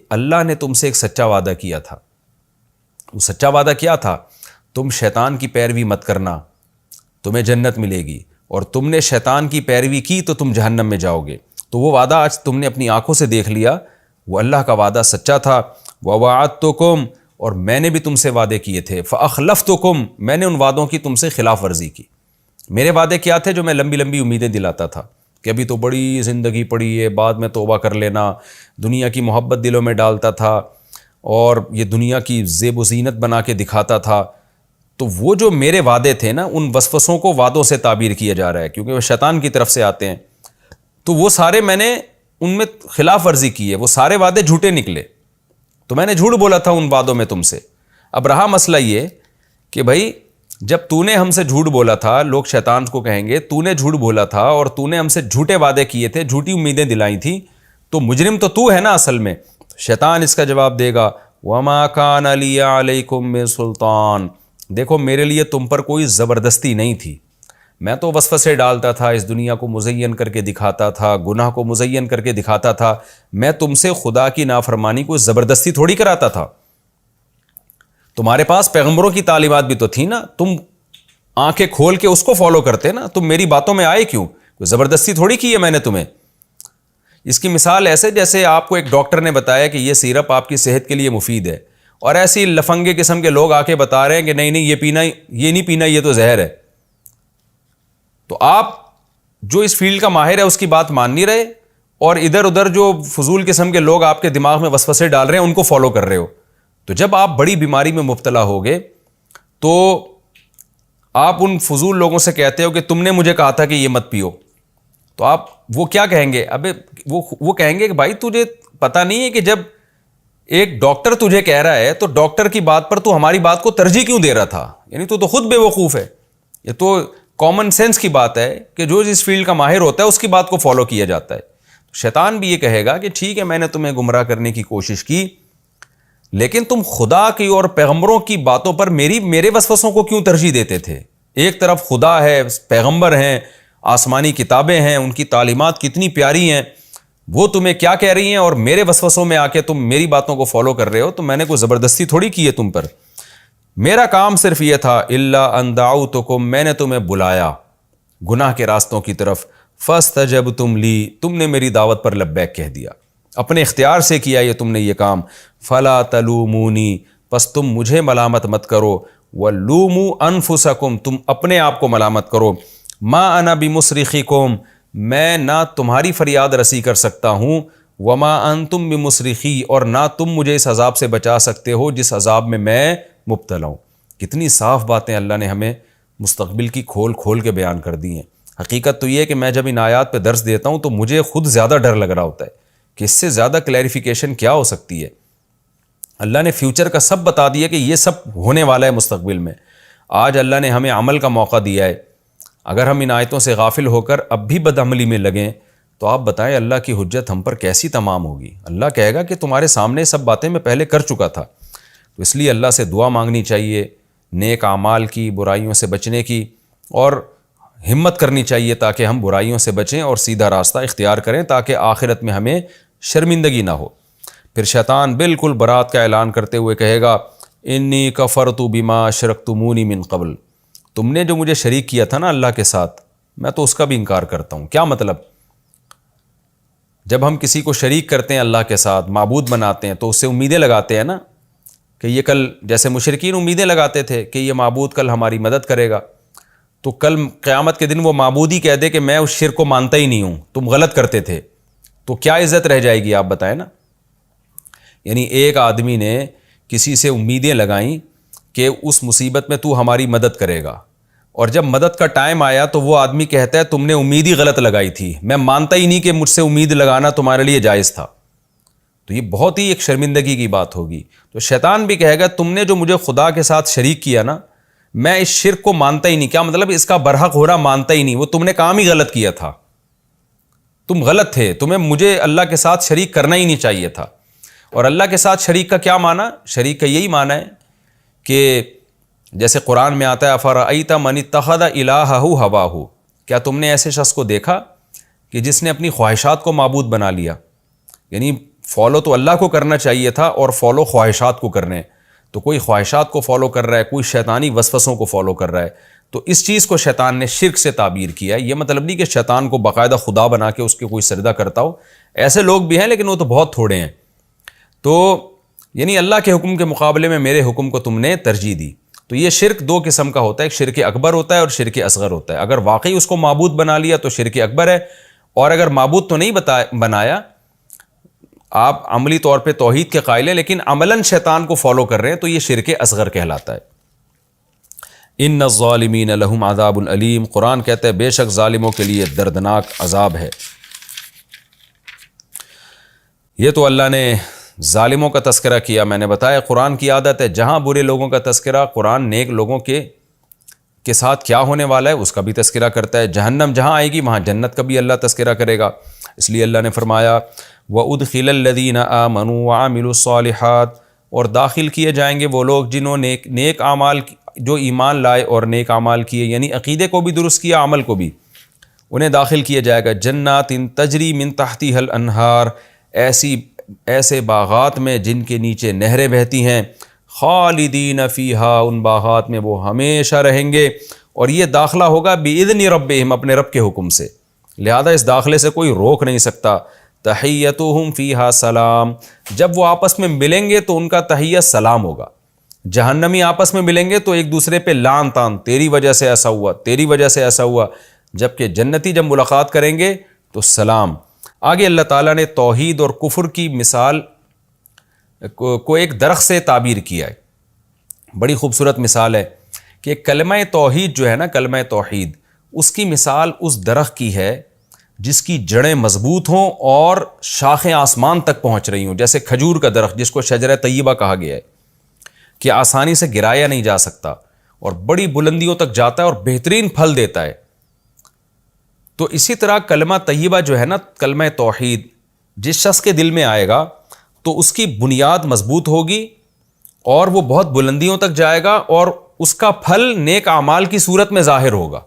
A: اللہ نے تم سے ایک سچا وعدہ کیا تھا۔ وہ سچا وعدہ کیا تھا؟ تم شیطان کی پیروی مت کرنا، تمہیں جنت ملے گی، اور تم نے شیطان کی پیروی کی تو تم جہنم میں جاؤ گے۔ تو وہ وعدہ آج تم نے اپنی آنکھوں سے دیکھ لیا، وہ اللہ کا وعدہ سچا تھا۔ وَوَعَدتُكُمْ، اور میں نے بھی تم سے وعدے کیے تھے، فَأَخْلَفْتُكُمْ، میں نے ان وعدوں کی تم سے خلاف ورزی کی۔ میرے وعدے کیا تھے جو میں لمبی لمبی امیدیں دلاتا تھا کہ ابھی تو بڑی زندگی پڑی ہے، بعد میں توبہ کر لینا، دنیا کی محبت دلوں میں ڈالتا تھا اور یہ دنیا کی زیب و زینت بنا کے دکھاتا تھا۔ تو وہ جو میرے وعدے تھے نا، ان وسوسوں کو وعدوں سے تعبیر کیا جا رہا ہے کیونکہ وہ شیطان کی طرف سے آتے ہیں، تو وہ سارے میں نے ان میں خلاف ورزی کی ہے، وہ سارے وعدے جھوٹے نکلے، تو میں نے جھوٹ بولا تھا ان وعدوں میں تم سے۔ اب رہا مسئلہ یہ کہ بھائی جب تو نے ہم سے جھوٹ بولا تھا، لوگ شیطان کو کہیں گے تو نے جھوٹ بولا تھا اور تو نے ہم سے جھوٹے وعدے کیے تھے، جھوٹی امیدیں دلائی تھیں، تو مجرم تو ہے نا اصل میں۔ شیطان اس کا جواب دے گا وَمَا كَانَ لِيَ عَلَيْكُمْ مِن سُلطان، دیکھو میرے لیے تم پر کوئی زبردستی نہیں تھی، میں تو وسوسے ڈالتا تھا، اس دنیا کو مزین کر کے دکھاتا تھا، گناہ کو مزین کر کے دکھاتا تھا، میں تم سے خدا کی نافرمانی کو زبردستی تھوڑی کراتا تھا۔ تمہارے پاس پیغمبروں کی تعلیمات بھی تو تھی نا، تم آنکھیں کھول کے اس کو فالو کرتے نا، تم میری باتوں میں آئے کیوں؟ کوئی زبردستی تھوڑی کی ہے میں نے تمہیں۔ اس کی مثال ایسے جیسے آپ کو ایک ڈاکٹر نے بتایا کہ یہ سیرپ آپ کی صحت کے لیے مفید ہے، اور ایسی لفنگے قسم کے لوگ آ کے بتا رہے ہیں کہ نہیں نہیں یہ پینا، یہ نہیں پینا، یہ تو زہر ہے، تو آپ جو اس فیلڈ کا ماہر ہے اس کی بات مان نہیں رہے، اور ادھر ادھر جو فضول قسم کے لوگ آپ کے دماغ میں وسوسے ڈال رہے ہیں ان کو فالو کر رہے ہو۔ تو جب آپ بڑی بیماری میں مبتلا ہوگے تو آپ ان فضول لوگوں سے کہتے ہو کہ تم نے مجھے کہا تھا کہ یہ مت پیو، تو آپ وہ کیا کہیں گے؟ ابے وہ کہیں گے کہ بھائی تجھے پتہ نہیں ہے کہ جب ایک ڈاکٹر تجھے کہہ رہا ہے تو ڈاکٹر کی بات پر تو ہماری بات کو ترجیح کیوں دے رہا تھا؟ یعنی تو خود بے وقوف ہے۔ یہ تو کامن سینس کی بات ہے کہ جو جس فیلڈ کا ماہر ہوتا ہے اس کی بات کو فالو کیا جاتا ہے۔ شیطان بھی یہ کہے گا کہ ٹھیک ہے میں نے تمہیں گمراہ کرنے کی کوشش کی، لیکن تم خدا کی اور پیغمبروں کی باتوں پر میرے وسوسوں کو کیوں ترجیح دیتے تھے؟ ایک طرف خدا ہے، پیغمبر ہیں، آسمانی کتابیں ہیں، ان کی تعلیمات کتنی پیاری ہیں، وہ تمہیں کیا کہہ رہی ہیں، اور میرے وسوسوں میں آ کے تم میری باتوں کو فالو کر رہے ہو، تو میں نے کوئی زبردستی تھوڑی کی ہے تم پر۔ میرا کام صرف یہ تھا الا ان دعوتکم، میں نے تمہیں بلایا گناہ کے راستوں کی طرف، فاستجبتم لی، تم نے میری دعوت پر لبیک کہہ دیا، اپنے اختیار سے کیا یہ تم نے یہ کام، فلا تلومونی، پس تم مجھے ملامت مت کرو، ولوموا انفسکم، تم اپنے آپ کو ملامت کرو، ما انا بمصرخکم، میں نہ تمہاری فریاد رسی کر سکتا ہوں، وما انتم بمصرخی، اور نہ تم مجھے اس عذاب سے بچا سکتے ہو جس عذاب میں مبتلا ہوں۔ کتنی صاف باتیں اللہ نے ہمیں مستقبل کی کھول کھول کے بیان کر دی ہیں۔ حقیقت تو یہ ہے کہ میں جب ان آیات پہ درس دیتا ہوں تو مجھے خود زیادہ ڈر لگ رہا ہوتا ہے کہ اس سے زیادہ کلیریفیکیشن کیا ہو سکتی ہے۔ اللہ نے فیوچر کا سب بتا دیا کہ یہ سب ہونے والا ہے مستقبل میں۔ آج اللہ نے ہمیں عمل کا موقع دیا ہے، اگر ہم ان آیتوں سے غافل ہو کر اب بھی بدعملی میں لگیں تو آپ بتائیں اللہ کی حجت ہم پر کیسی تمام ہوگی۔ اللہ کہے گا کہ تمہارے سامنے سب باتیں میں پہلے کر چکا تھا۔ تو اس لیے اللہ سے دعا مانگنی چاہیے، نیک اعمال کی، برائیوں سے بچنے کی، اور ہمت کرنی چاہیے تاکہ ہم برائیوں سے بچیں اور سیدھا راستہ اختیار کریں تاکہ آخرت میں ہمیں شرمندگی نہ ہو۔ پھر شیطان بالکل برات کا اعلان کرتے ہوئے کہے گا انی کفرت بما اشرکتمونی من قبل، تم نے جو مجھے شریک کیا تھا نا اللہ کے ساتھ، میں تو اس کا بھی انکار کرتا ہوں۔ کیا مطلب؟ جب ہم کسی کو شریک کرتے ہیں اللہ کے ساتھ، معبود بناتے ہیں، تو اس سے امیدیں لگاتے ہیں نا کہ یہ کل، جیسے مشرکین امیدیں لگاتے تھے کہ یہ معبود کل ہماری مدد کرے گا، تو کل قیامت کے دن وہ معبود ہی کہہ دے کہ میں اس شرک کو مانتا ہی نہیں ہوں، تم غلط کرتے تھے، تو کیا عزت رہ جائے گی آپ بتائیں نا۔ یعنی ایک آدمی نے کسی سے امیدیں لگائیں کہ اس مصیبت میں تو ہماری مدد کرے گا، اور جب مدد کا ٹائم آیا تو وہ آدمی کہتا ہے تم نے امید ہی غلط لگائی تھی، میں مانتا ہی نہیں کہ مجھ سے امید لگانا تمہارے لیے جائز تھا۔ تو یہ بہت ہی ایک شرمندگی کی بات ہوگی۔ تو شیطان بھی کہے گا تم نے جو مجھے خدا کے ساتھ شریک کیا نا، میں اس شرک کو مانتا ہی نہیں۔ کیا مطلب؟ اس کا برحق ہونا مانتا ہی نہیں، وہ تم نے کام ہی غلط کیا تھا، تم غلط تھے، تمہیں مجھے اللہ کے ساتھ شریک کرنا ہی نہیں چاہیے تھا۔ اور اللہ کے ساتھ شریک کا کیا معنی؟ شریک کا یہی معنی ہے کہ جیسے قرآن میں آتا ہے افرأیت من اتخذ الہہ ہواہ، کیا تم نے ایسے شخص کو دیکھا کہ جس نے اپنی خواہشات کو معبود بنا لیا؟ یعنی فالو تو اللہ کو کرنا چاہیے تھا اور فالو خواہشات کو کرنے، تو کوئی خواہشات کو فالو کر رہا ہے، کوئی شیطانی وسوسوں کو فالو کر رہا ہے، تو اس چیز کو شیطان نے شرک سے تعبیر کیا ہے۔ یہ مطلب نہیں کہ شیطان کو باقاعدہ خدا بنا کے اس کے کوئی سجدہ کرتا ہو، ایسے لوگ بھی ہیں لیکن وہ تو بہت تھوڑے ہیں۔ تو یعنی اللہ کے حکم کے مقابلے میں میرے حکم کو تم نے ترجیح دی۔ تو یہ شرک دو قسم کا ہوتا ہے، ایک شرک اکبر ہوتا ہے اور شرک اصغر ہوتا ہے۔ اگر واقعی اس کو معبود بنا لیا تو شرک اکبر ہے، اور اگر معبود تو نہیں بنایا، آپ عملی طور پہ توحید کے قائل ہیں لیکن عملاً شیطان کو فالو کر رہے ہیں، تو یہ شرک اصغر کہلاتا ہے۔ ان الظالمین لہم عذاب علیم، قرآن کہتا ہے بے شک ظالموں کے لیے دردناک عذاب ہے۔ یہ تو اللہ نے ظالموں کا تذکرہ کیا۔ میں نے بتایا قرآن کی عادت ہے جہاں برے لوگوں کا تذکرہ، قرآن نیک لوگوں کے ساتھ کیا ہونے والا ہے اس کا بھی تذکرہ کرتا ہے۔ جہنم جہاں آئے گی وہاں جنت کا بھی اللہ تذکرہ کرے گا۔ اس لیے اللہ نے فرمایا وَأُدْخِلَ الَّذِينَ آمَنُوا وَعَمِلُوا الصَّالِحَاتِ، اور داخل کیے جائیں گے وہ لوگ جنہوں نے نیک اعمال، جو ایمان لائے اور نیک اعمال کیے، یعنی عقیدے کو بھی درست کیا، عمل کو بھی، انہیں داخل کیا جائے گا جنات تجری من تحتها الانہار، ایسے باغات میں جن کے نیچے نہریں بہتی ہیں، خالدین فیہا، ان باغات میں وہ ہمیشہ رہیں گے، اور یہ داخلہ ہوگا بإذن ربہم، اپنے رب کے حکم سے، لہذا اس داخلے سے کوئی روک نہیں سکتا۔ تحیتہم فیہا سلام، جب وہ آپس میں ملیں گے تو ان کا تحیت سلام ہوگا۔ جہنمی آپس میں ملیں گے تو ایک دوسرے پہ لان تان، تیری وجہ سے ایسا ہوا، تیری وجہ سے ایسا ہوا، جبکہ جنتی جب ملاقات کریں گے تو سلام۔ آگے اللہ تعالیٰ نے توحید اور کفر کی مثال کو ایک درخت سے تعبیر کیا ہے، بڑی خوبصورت مثال ہے کہ کلمہ توحید جو ہے نا، کلمہ توحید، اس کی مثال اس درخت کی ہے جس کی جڑیں مضبوط ہوں اور شاخیں آسمان تک پہنچ رہی ہوں، جیسے کھجور کا درخت جس کو شجرہ طیبہ کہا گیا ہے کہ آسانی سے گرایا نہیں جا سکتا اور بڑی بلندیوں تک جاتا ہے اور بہترین پھل دیتا ہے۔ تو اسی طرح کلمہ طیبہ جو ہے نا، کلمہ توحید، جس شخص کے دل میں آئے گا تو اس کی بنیاد مضبوط ہوگی اور وہ بہت بلندیوں تک جائے گا، اور اس کا پھل نیک اعمال کی صورت میں ظاہر ہوگا۔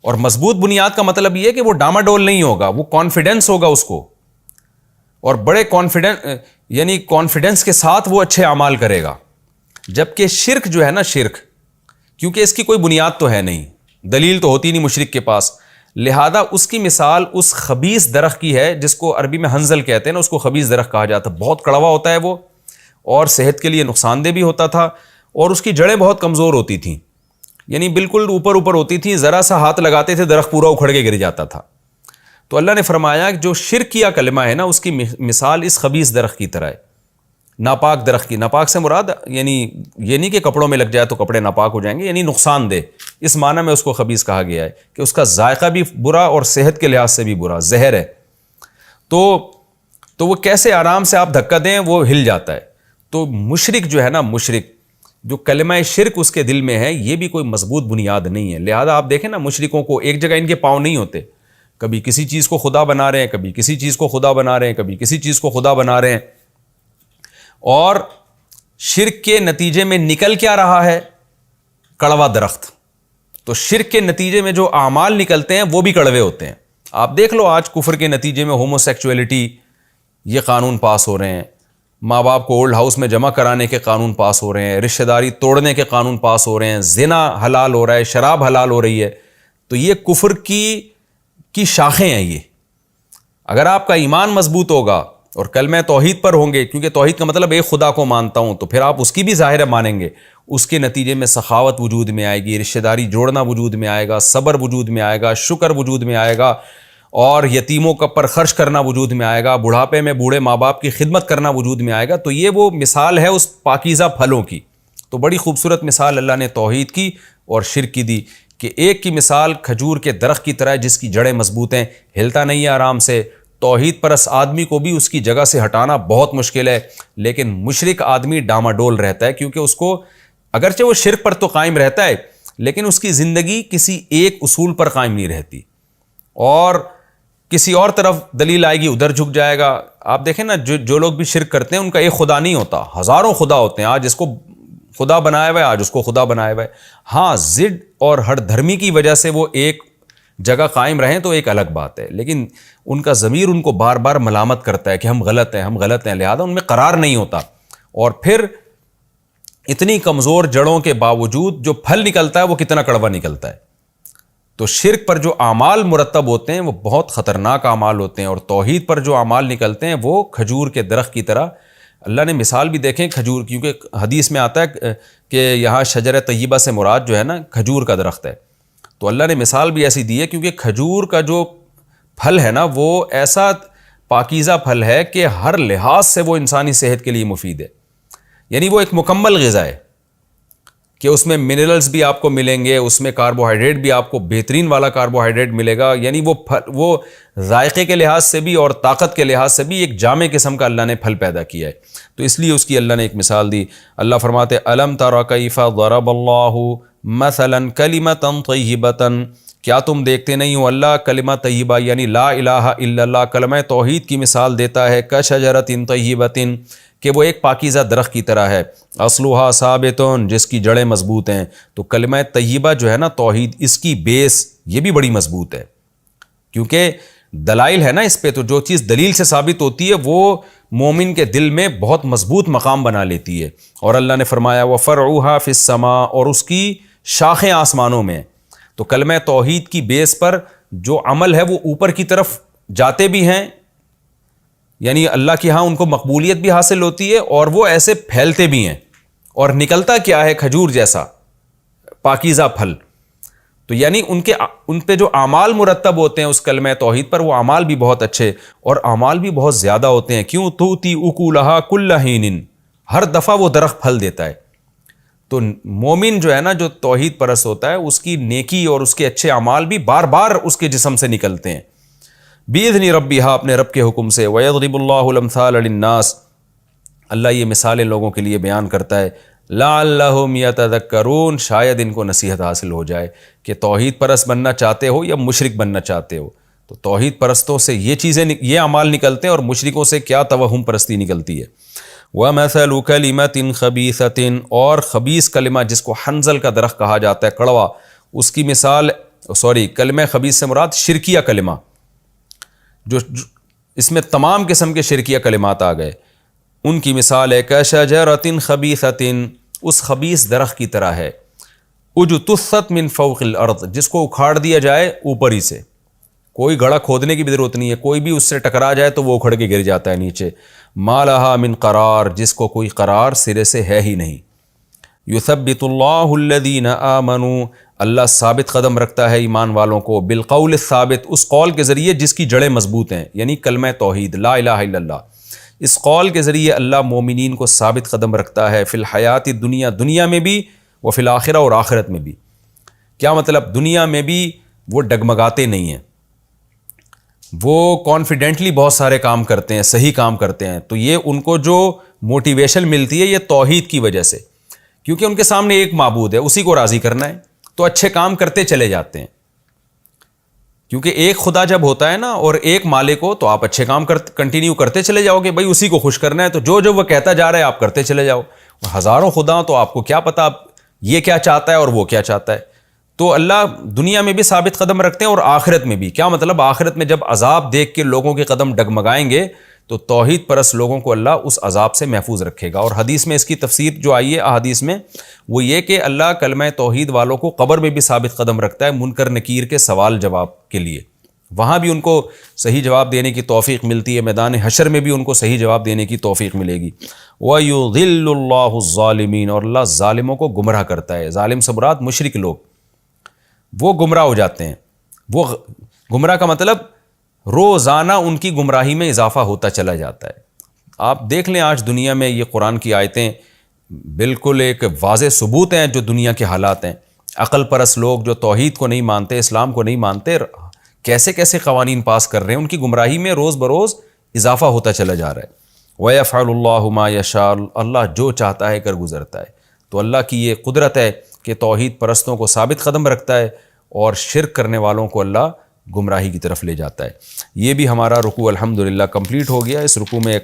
A: اور مضبوط بنیاد کا مطلب یہ ہے کہ وہ ڈاماڈول نہیں ہوگا، وہ کانفیڈنس ہوگا اس کو، اور بڑے کانفیڈنس، یعنی کانفیڈنس کے ساتھ وہ اچھے اعمال کرے گا۔ جبکہ شرک جو ہے نا، شرک کیونکہ اس کی کوئی بنیاد تو ہے نہیں، دلیل تو ہوتی نہیں مشرک کے پاس، لہذا اس کی مثال اس خبیث درخت کی ہے جس کو عربی میں ہنزل کہتے ہیں نا، اس کو خبیث درخت کہا جاتا ہے، بہت کڑوا ہوتا ہے وہ، اور صحت کے لیے نقصان دہ بھی ہوتا تھا، اور اس کی جڑیں بہت کمزور ہوتی تھیں، یعنی بالکل اوپر اوپر ہوتی تھیں، ذرا سا ہاتھ لگاتے تھے درخت پورا اکھڑ کے گر جاتا تھا۔ تو اللہ نے فرمایا کہ جو شرک کیا کلمہ ہے نا، اس کی مثال اس خبیث درخت کی طرح ہے، ناپاک درخت کی۔ ناپاک سے مراد یعنی یہ نہیں کہ کپڑوں میں لگ جائے تو کپڑے ناپاک ہو جائیں گے، یعنی نقصان دہ، اس معنی میں اس کو خبیث کہا گیا ہے کہ اس کا ذائقہ بھی برا اور صحت کے لحاظ سے بھی برا، زہر ہے۔ تو وہ کیسے آرام سے آپ دھکا دیں وہ ہل جاتا ہے۔ تو مشرک جو ہے نا، مشرک جو کلمہ شرک اس کے دل میں ہے، یہ بھی کوئی مضبوط بنیاد نہیں ہے۔ لہذا آپ دیکھیں نا، مشرکوں کو ایک جگہ ان کے پاؤں نہیں ہوتے، کبھی کسی چیز کو خدا بنا رہے ہیں، کبھی کسی چیز کو خدا بنا رہے ہیں، کبھی کسی چیز کو خدا بنا رہے ہیں، اور شرک کے نتیجے میں نکل کیا رہا ہے؟ کڑوا درخت۔ تو شرک کے نتیجے میں جو اعمال نکلتے ہیں وہ بھی کڑوے ہوتے ہیں۔ آپ دیکھ لو آج کفر کے نتیجے میں ہومو سیکچولیٹی یہ قانون پاس ہو رہے ہیں، ماں باپ کو اولڈ ہاؤس میں جمع کرانے کے قانون پاس ہو رہے ہیں، رشتہ داری توڑنے کے قانون پاس ہو رہے ہیں، زنا حلال ہو رہا ہے، شراب حلال ہو رہی ہے۔ تو یہ کفر کی شاخیں ہیں۔ یہ اگر آپ کا ایمان مضبوط ہوگا اور کلمہ توحید پر ہوں گے، کیونکہ توحید کا مطلب ایک خدا کو مانتا ہوں، تو پھر آپ اس کی بھی ظاہر مانیں گے، اس کے نتیجے میں سخاوت وجود میں آئے گی، رشتہ داری جوڑنا وجود میں آئے گا، صبر وجود میں آئے گا، شکر وجود میں آئے گا، اور یتیموں پر خرچ کرنا وجود میں آئے گا، بڑھاپے میں بوڑھے ماں باپ کی خدمت کرنا وجود میں آئے گا۔ تو یہ وہ مثال ہے اس پاکیزہ پھلوں کی۔ تو بڑی خوبصورت مثال اللہ نے توحید کی اور شرک کی دی، کہ ایک کی مثال کھجور کے درخت کی طرح ہے جس کی جڑیں مضبوط ہیں، ہلتا نہیں ہے آرام سے۔ توحید پرست آدمی کو بھی اس کی جگہ سے ہٹانا بہت مشکل ہے، لیکن مشرک آدمی ڈاماڈول رہتا ہے، کیونکہ اس کو اگرچہ وہ شرک پر تو قائم رہتا ہے، لیکن اس کی زندگی کسی ایک اصول پر قائم نہیں رہتی، اور کسی اور طرف دلیل آئے گی ادھر جھک جائے گا۔ آپ دیکھیں نا، جو لوگ بھی شرک کرتے ہیں ان کا ایک خدا نہیں ہوتا، ہزاروں خدا ہوتے ہیں، آج اس کو خدا بنایا ہوا ہے، آج اس کو خدا بنایا ہوا ہے۔ ہاں، ضد اور ہر دھرمی کی وجہ سے وہ ایک جگہ قائم رہیں تو ایک الگ بات ہے، لیکن ان کا ضمیر ان کو بار بار ملامت کرتا ہے کہ ہم غلط ہیں، ہم غلط ہیں، لہذا ان میں قرار نہیں ہوتا، اور پھر اتنی کمزور جڑوں کے باوجود جو پھل نکلتا ہے وہ کتنا کڑوا نکلتا ہے۔ تو شرک پر جو اعمال مرتب ہوتے ہیں وہ بہت خطرناک اعمال ہوتے ہیں، اور توحید پر جو اعمال نکلتے ہیں وہ کھجور کے درخت کی طرح۔ اللہ نے مثال بھی دیکھیں کھجور، کیونکہ حدیث میں آتا ہے کہ یہاں شجر طیبہ سے مراد جو ہے نا کھجور کا درخت ہے، تو اللہ نے مثال بھی ایسی دی ہے، کیونکہ کھجور کا جو پھل ہے نا وہ ایسا پاکیزہ پھل ہے کہ ہر لحاظ سے وہ انسانی صحت کے لیے مفید ہے، یعنی وہ ایک مکمل غذا ہے کہ اس میں منرلز بھی آپ کو ملیں گے، اس میں کاربوہائیڈریٹ بھی آپ کو بہترین والا کاربوہائیڈریٹ ملے گا، یعنی وہ ذائقے کے لحاظ سے بھی اور طاقت کے لحاظ سے بھی ایک جامع قسم کا اللہ نے پھل پیدا کیا ہے۔ تو اس لیے اس کی اللہ نے ایک مثال دی۔ اللہ فرماتے الم تر کیف ضرب اللہ مثلا کلمۃ طیبۃ، کیا تم دیکھتے نہیں ہو اللہ کلمہ طیبہ یعنی لا الہ الا اللہ، کلمہ توحید کی مثال دیتا ہے، کشجرۃ طیبۃ، کہ وہ ایک پاکیزہ درخت کی طرح ہے، اصلھا ثابت، جس کی جڑیں مضبوط ہیں۔ تو کلمہ طیبہ جو ہے نا توحید، اس کی بیس یہ بھی بڑی مضبوط ہے، کیونکہ دلائل ہے نا اس پہ، تو جو چیز دلیل سے ثابت ہوتی ہے وہ مومن کے دل میں بہت مضبوط مقام بنا لیتی ہے۔ اور اللہ نے فرمایا وفرعھا فی السماء، اور اس کی شاخیں آسمانوں میں۔ تو کلمہ توحید کی بیس پر جو عمل ہے وہ اوپر کی طرف جاتے بھی ہیں، یعنی اللہ کے ہاں ان کو مقبولیت بھی حاصل ہوتی ہے، اور وہ ایسے پھیلتے بھی ہیں، اور نکلتا کیا ہے؟ کھجور جیسا پاکیزہ پھل۔ تو یعنی ان پہ جو اعمال مرتب ہوتے ہیں اس کلمہ توحید پر، وہ اعمال بھی بہت اچھے اور اعمال بھی بہت زیادہ ہوتے ہیں۔ کیوں؟ توتی اکولھا کل حین، ہر دفعہ وہ درخت پھل دیتا ہے۔ تو مومن جو ہے نا، جو توحید پرست ہوتا ہے، اس کی نیکی اور اس کے اچھے اعمال بھی بار بار اس کے جسم سے نکلتے ہیں، بِإِذْنِ رَبِّهَا، اپنے رب کے حکم سے۔ وَيَضْرِبُ اللَّهُ الْأَمْثَالَ لِلنَّاسِ، اللہ یہ مثالیں لوگوں کے لیے بیان کرتا ہے، لَعَلَّهُمْ يَتَذَكَّرُونَ، شاید ان کو نصیحت حاصل ہو جائے کہ توحید پرست بننا چاہتے ہو یا مشرک بننا چاہتے ہو، تو توحید پرستوں سے یہ چیزیں، یہ اعمال نکلتے ہیں، اور مشرکوں سے کیا توہم پرستی نکلتی ہے۔ وَمَثَلُ كَلِمَةٍ خَبِيثَةٍ، اور خبیث کلمہ جس کو حنظل کا درخت کہا جاتا ہے، کڑوا، اس کی مثال، کلمہ خبیث سے مراد شرکیہ کلمہ، جو اس میں تمام قسم کے شرکیہ کلمات آ گئے، ان کی مثال ہے کشجرۃ خبیثۃ، اس خبیث درخت کی طرح ہے، اجتثت من فوق الارض، جس کو اکھاڑ دیا جائے اوپر ہی سے، کوئی گڑھا کھودنے کی بھی ضرورت نہیں ہے، کوئی بھی اس سے ٹکرا جائے تو وہ اکھڑ کے گر جاتا ہے نیچے، ما لہا من قرار، جس کو کوئی قرار سرے سے ہے ہی نہیں۔ یثبت اللہ الذین آمنوا، اللہ ثابت قدم رکھتا ہے ایمان والوں کو، بالقول الثابت، اس قول کے ذریعے جس کی جڑیں مضبوط ہیں، یعنی کلمہ توحید لا الہ الا اللہ، اس قول کے ذریعے اللہ مومنین کو ثابت قدم رکھتا ہے، فی الحیات الدنیا، دنیا میں بھی، و فی الآخرہ، اور آخرت میں بھی۔ کیا مطلب؟ دنیا میں بھی وہ ڈگمگاتے نہیں ہیں، وہ کانفیڈنٹلی بہت سارے کام کرتے ہیں، صحیح کام کرتے ہیں، تو یہ ان کو جو موٹیویشن ملتی ہے یہ توحید کی وجہ سے، کیونکہ ان کے سامنے ایک معبود ہے، اسی کو راضی کرنا ہے، تو اچھے کام کرتے چلے جاتے ہیں، کیونکہ ایک خدا جب ہوتا ہے نا اور ایک مالک ہو تو آپ اچھے کام کنٹینیو کرتے چلے جاؤ گے، بھائی اسی کو خوش کرنا ہے، تو جو وہ کہتا جا رہا ہے آپ کرتے چلے جاؤ، ہزاروں خدا تو آپ کو کیا پتا یہ کیا چاہتا ہے اور وہ کیا چاہتا ہے۔ تو اللہ دنیا میں بھی ثابت قدم رکھتے ہیں اور آخرت میں بھی۔ کیا مطلب؟ آخرت میں جب عذاب دیکھ کے لوگوں کے قدم ڈگمگائیں گے تو توحید پرست لوگوں کو اللہ اس عذاب سے محفوظ رکھے گا۔ اور حدیث میں اس کی تفسیر جو آئی ہے احادیث میں، وہ یہ کہ اللہ کلمہ توحید والوں کو قبر میں بھی ثابت قدم رکھتا ہے، منکر نکیر کے سوال جواب کے لیے، وہاں بھی ان کو صحیح جواب دینے کی توفیق ملتی ہے، میدان حشر میں بھی ان کو صحیح جواب دینے کی توفیق ملے گی۔ وَيُضِلُّ اللَّهُ الظَّالِمِينَ، اور اللہ ظالموں کو گمراہ کرتا ہے۔ ظالم سے مراد مشرک لوگ، وہ گمراہ ہو جاتے ہیں۔ وہ گمراہ کا مطلب روزانہ ان کی گمراہی میں اضافہ ہوتا چلا جاتا ہے۔ آپ دیکھ لیں آج دنیا میں یہ قرآن کی آیتیں بالکل ایک واضح ثبوت ہیں جو دنیا کے حالات ہیں۔ عقل پرست لوگ جو توحید کو نہیں مانتے، اسلام کو نہیں مانتے، کیسے کیسے قوانین پاس کر رہے ہیں، ان کی گمراہی میں روز بروز اضافہ ہوتا چلا جا رہا ہے۔ وَيَفْعَلُ اللَّهُ مَا يَشَاءُ، اللہ جو چاہتا ہے کر گزرتا ہے۔ تو اللہ کی یہ قدرت ہے کہ توحید پرستوں کو ثابت قدم رکھتا ہے اور شرک کرنے والوں کو اللہ گمراہی کی طرف لے جاتا ہے۔ یہ بھی ہمارا رکوع الحمدللہ کمپلیٹ ہو گیا۔ اس رکوع میں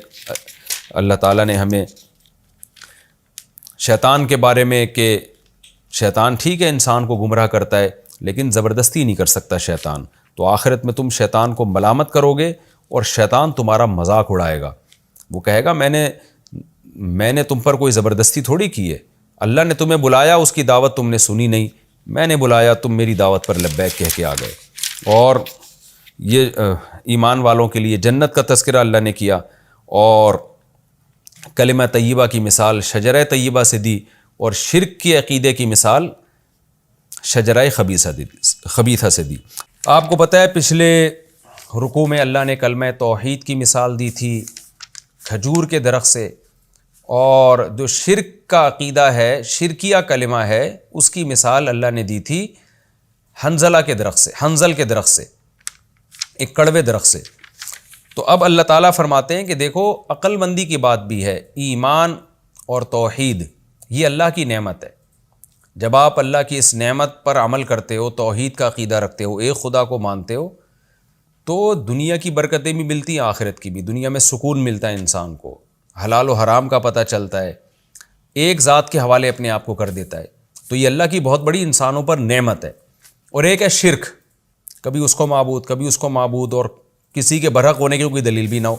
A: اللہ تعالیٰ نے ہمیں شیطان کے بارے میں کہ شیطان ٹھیک ہے انسان کو گمراہ کرتا ہے لیکن زبردستی نہیں کر سکتا شیطان، تو آخرت میں تم شیطان کو ملامت کرو گے اور شیطان تمہارا مذاق اڑائے گا، وہ کہے گا میں نے تم پر کوئی زبردستی تھوڑی کی ہے، اللہ نے تمہیں بلایا، اس کی دعوت تم نے سنی نہیں، میں نے بلایا تم میری دعوت پر لبیک کہہ کے آ گئے۔ اور یہ ایمان والوں کے لیے جنت کا تذکرہ اللہ نے کیا اور کلمہ طیبہ کی مثال شجرہ طیبہ سے دی، اور شرک کی عقیدے کی مثال شجرہ خبیثہ سے دی۔ آپ کو پتہ ہے پچھلے رکوع میں اللہ نے کلمہ توحید کی مثال دی تھی کھجور کے درخت سے، اور جو شرک کا عقیدہ ہے، شرکیہ کلمہ ہے، اس کی مثال اللہ نے دی تھی حنظلہ کے درخت سے، حنظل کے درخت سے، ایک کڑوے درخت سے۔ تو اب اللہ تعالیٰ فرماتے ہیں کہ دیکھو عقل مندی کی بات بھی ہے، ایمان اور توحید یہ اللہ کی نعمت ہے۔ جب آپ اللہ کی اس نعمت پر عمل کرتے ہو، توحید کا عقیدہ رکھتے ہو، ایک خدا کو مانتے ہو، تو دنیا کی برکتیں بھی ملتی ہیں، آخرت کی بھی۔ دنیا میں سکون ملتا ہے انسان کو، حلال و حرام کا پتہ چلتا ہے، ایک ذات کے حوالے اپنے آپ کو کر دیتا ہے۔ تو یہ اللہ کی بہت بڑی انسانوں پر نعمت ہے۔ اور ایک ہے شرک، کبھی اس کو معبود کبھی اس کو معبود، اور کسی کے برحق ہونے کی کوئی دلیل بھی نہ ہو۔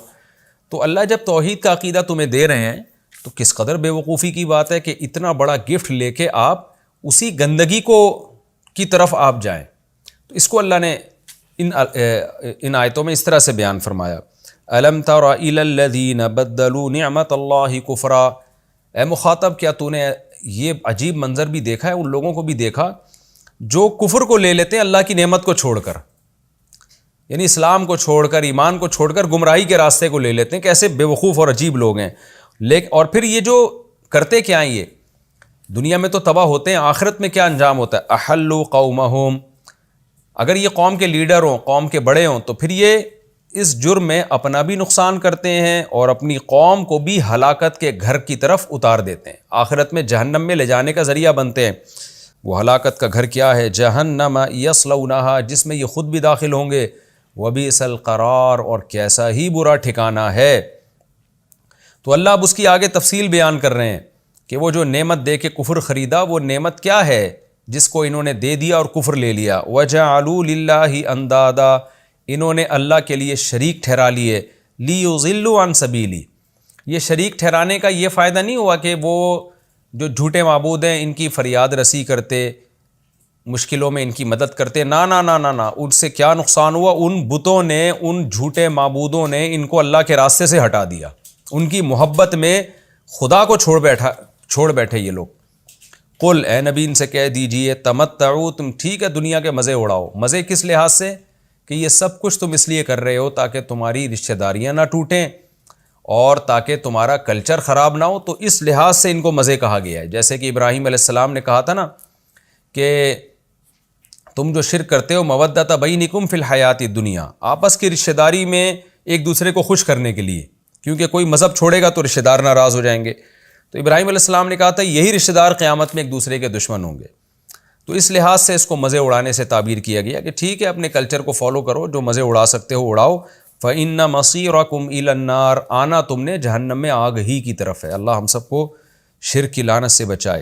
A: تو اللہ جب توحید کا عقیدہ تمہیں دے رہے ہیں تو کس قدر بے وقوفی کی بات ہے کہ اتنا بڑا گفٹ لے کے آپ اسی گندگی کی طرف آپ جائیں۔ تو اس کو اللہ نے ان آیتوں میں اس طرح سے بیان فرمایا، الم تر الی الذین بدلوا نعمت اللہ کفرا، اے مخاطب کیا تو نے یہ عجیب منظر بھی دیکھا ہے، ان لوگوں کو بھی دیکھا جو کفر کو لے لیتے ہیں اللہ کی نعمت کو چھوڑ کر، یعنی اسلام کو چھوڑ کر، ایمان کو چھوڑ کر گمراہی کے راستے کو لے لیتے ہیں، کیسے بے وقوف اور عجیب لوگ ہیں۔ اور پھر یہ جو کرتے کیا ہیں، یہ دنیا میں تو تباہ ہوتے ہیں، آخرت میں کیا انجام ہوتا ہے، احلوا قومہم، اگر یہ قوم کے لیڈر ہوں، قوم کے بڑے ہوں، تو پھر یہ اس جرم میں اپنا بھی نقصان کرتے ہیں اور اپنی قوم کو بھی ہلاکت کے گھر کی طرف اتار دیتے ہیں، آخرت میں جہنم میں لے جانے کا ذریعہ بنتے ہیں۔ وہ ہلاکت کا گھر کیا ہے، جہنم یصلونہا، جس میں یہ خود بھی داخل ہوں گے، وبئس القرار، اور کیسا ہی برا ٹھکانہ ہے۔ تو اللہ اب اس کی آگے تفصیل بیان کر رہے ہیں کہ وہ جو نعمت دے کے کفر خریدا، وہ نعمت کیا ہے جس کو انہوں نے دے دیا اور کفر لے لیا۔ وَجَعَلُوا لِلَّهِ أَنْدَادًا، انہوں نے اللہ کے لیے شریک ٹھہرا لیے، لِيُضِلُّوا عَنْ سَبِيلِهِ، یہ شریک ٹھہرانے کا یہ فائدہ نہیں ہوا کہ وہ جو جھوٹے معبود ہیں ان کی فریاد رسی کرتے، مشکلوں میں ان کی مدد کرتے، نہ نہ نہ نہ نہ، ان سے کیا نقصان ہوا؟ ان بتوں نے، ان جھوٹے معبودوں نے ان کو اللہ کے راستے سے ہٹا دیا، ان کی محبت میں خدا کو چھوڑ بیٹھے یہ لوگ۔ قل، اے نبی ان سے کہہ دیجئے، تمتعوا، تم ٹھیک ہے دنیا کے مزے اڑاؤ۔ مزے کس لحاظ سے؟ کہ یہ سب کچھ تم اس لیے کر رہے ہو تاکہ تمہاری رشتہ داریاں نہ ٹوٹیں اور تاکہ تمہارا کلچر خراب نہ ہو، تو اس لحاظ سے ان کو مزے کہا گیا ہے۔ جیسے کہ ابراہیم علیہ السلام نے کہا تھا نا کہ تم جو شرک کرتے ہو، مودۃ بینکم فی الحیات الدنیا، آپس کی رشتہ داری میں ایک دوسرے کو خوش کرنے کے لیے، کیونکہ کوئی مذہب چھوڑے گا تو رشتہ دار ناراض ہو جائیں گے، تو ابراہیم علیہ السلام نے کہا تھا یہی رشتہ دار قیامت میں ایک دوسرے کے دشمن ہوں گے۔ تو اس لحاظ سے اس کو مزے اڑانے سے تعبیر کیا گیا کہ ٹھیک ہے اپنے کلچر کو فالو کرو، جو مزے اڑا سکتے ہو اڑاؤ، فَإِنَّ مَصِيرَكُمْ إِلَى النَّارِ، آنا تم نے جہنم میں آگ ہی کی طرف ہے۔ اللہ ہم سب کو شرک کی لعنت سے بچائے۔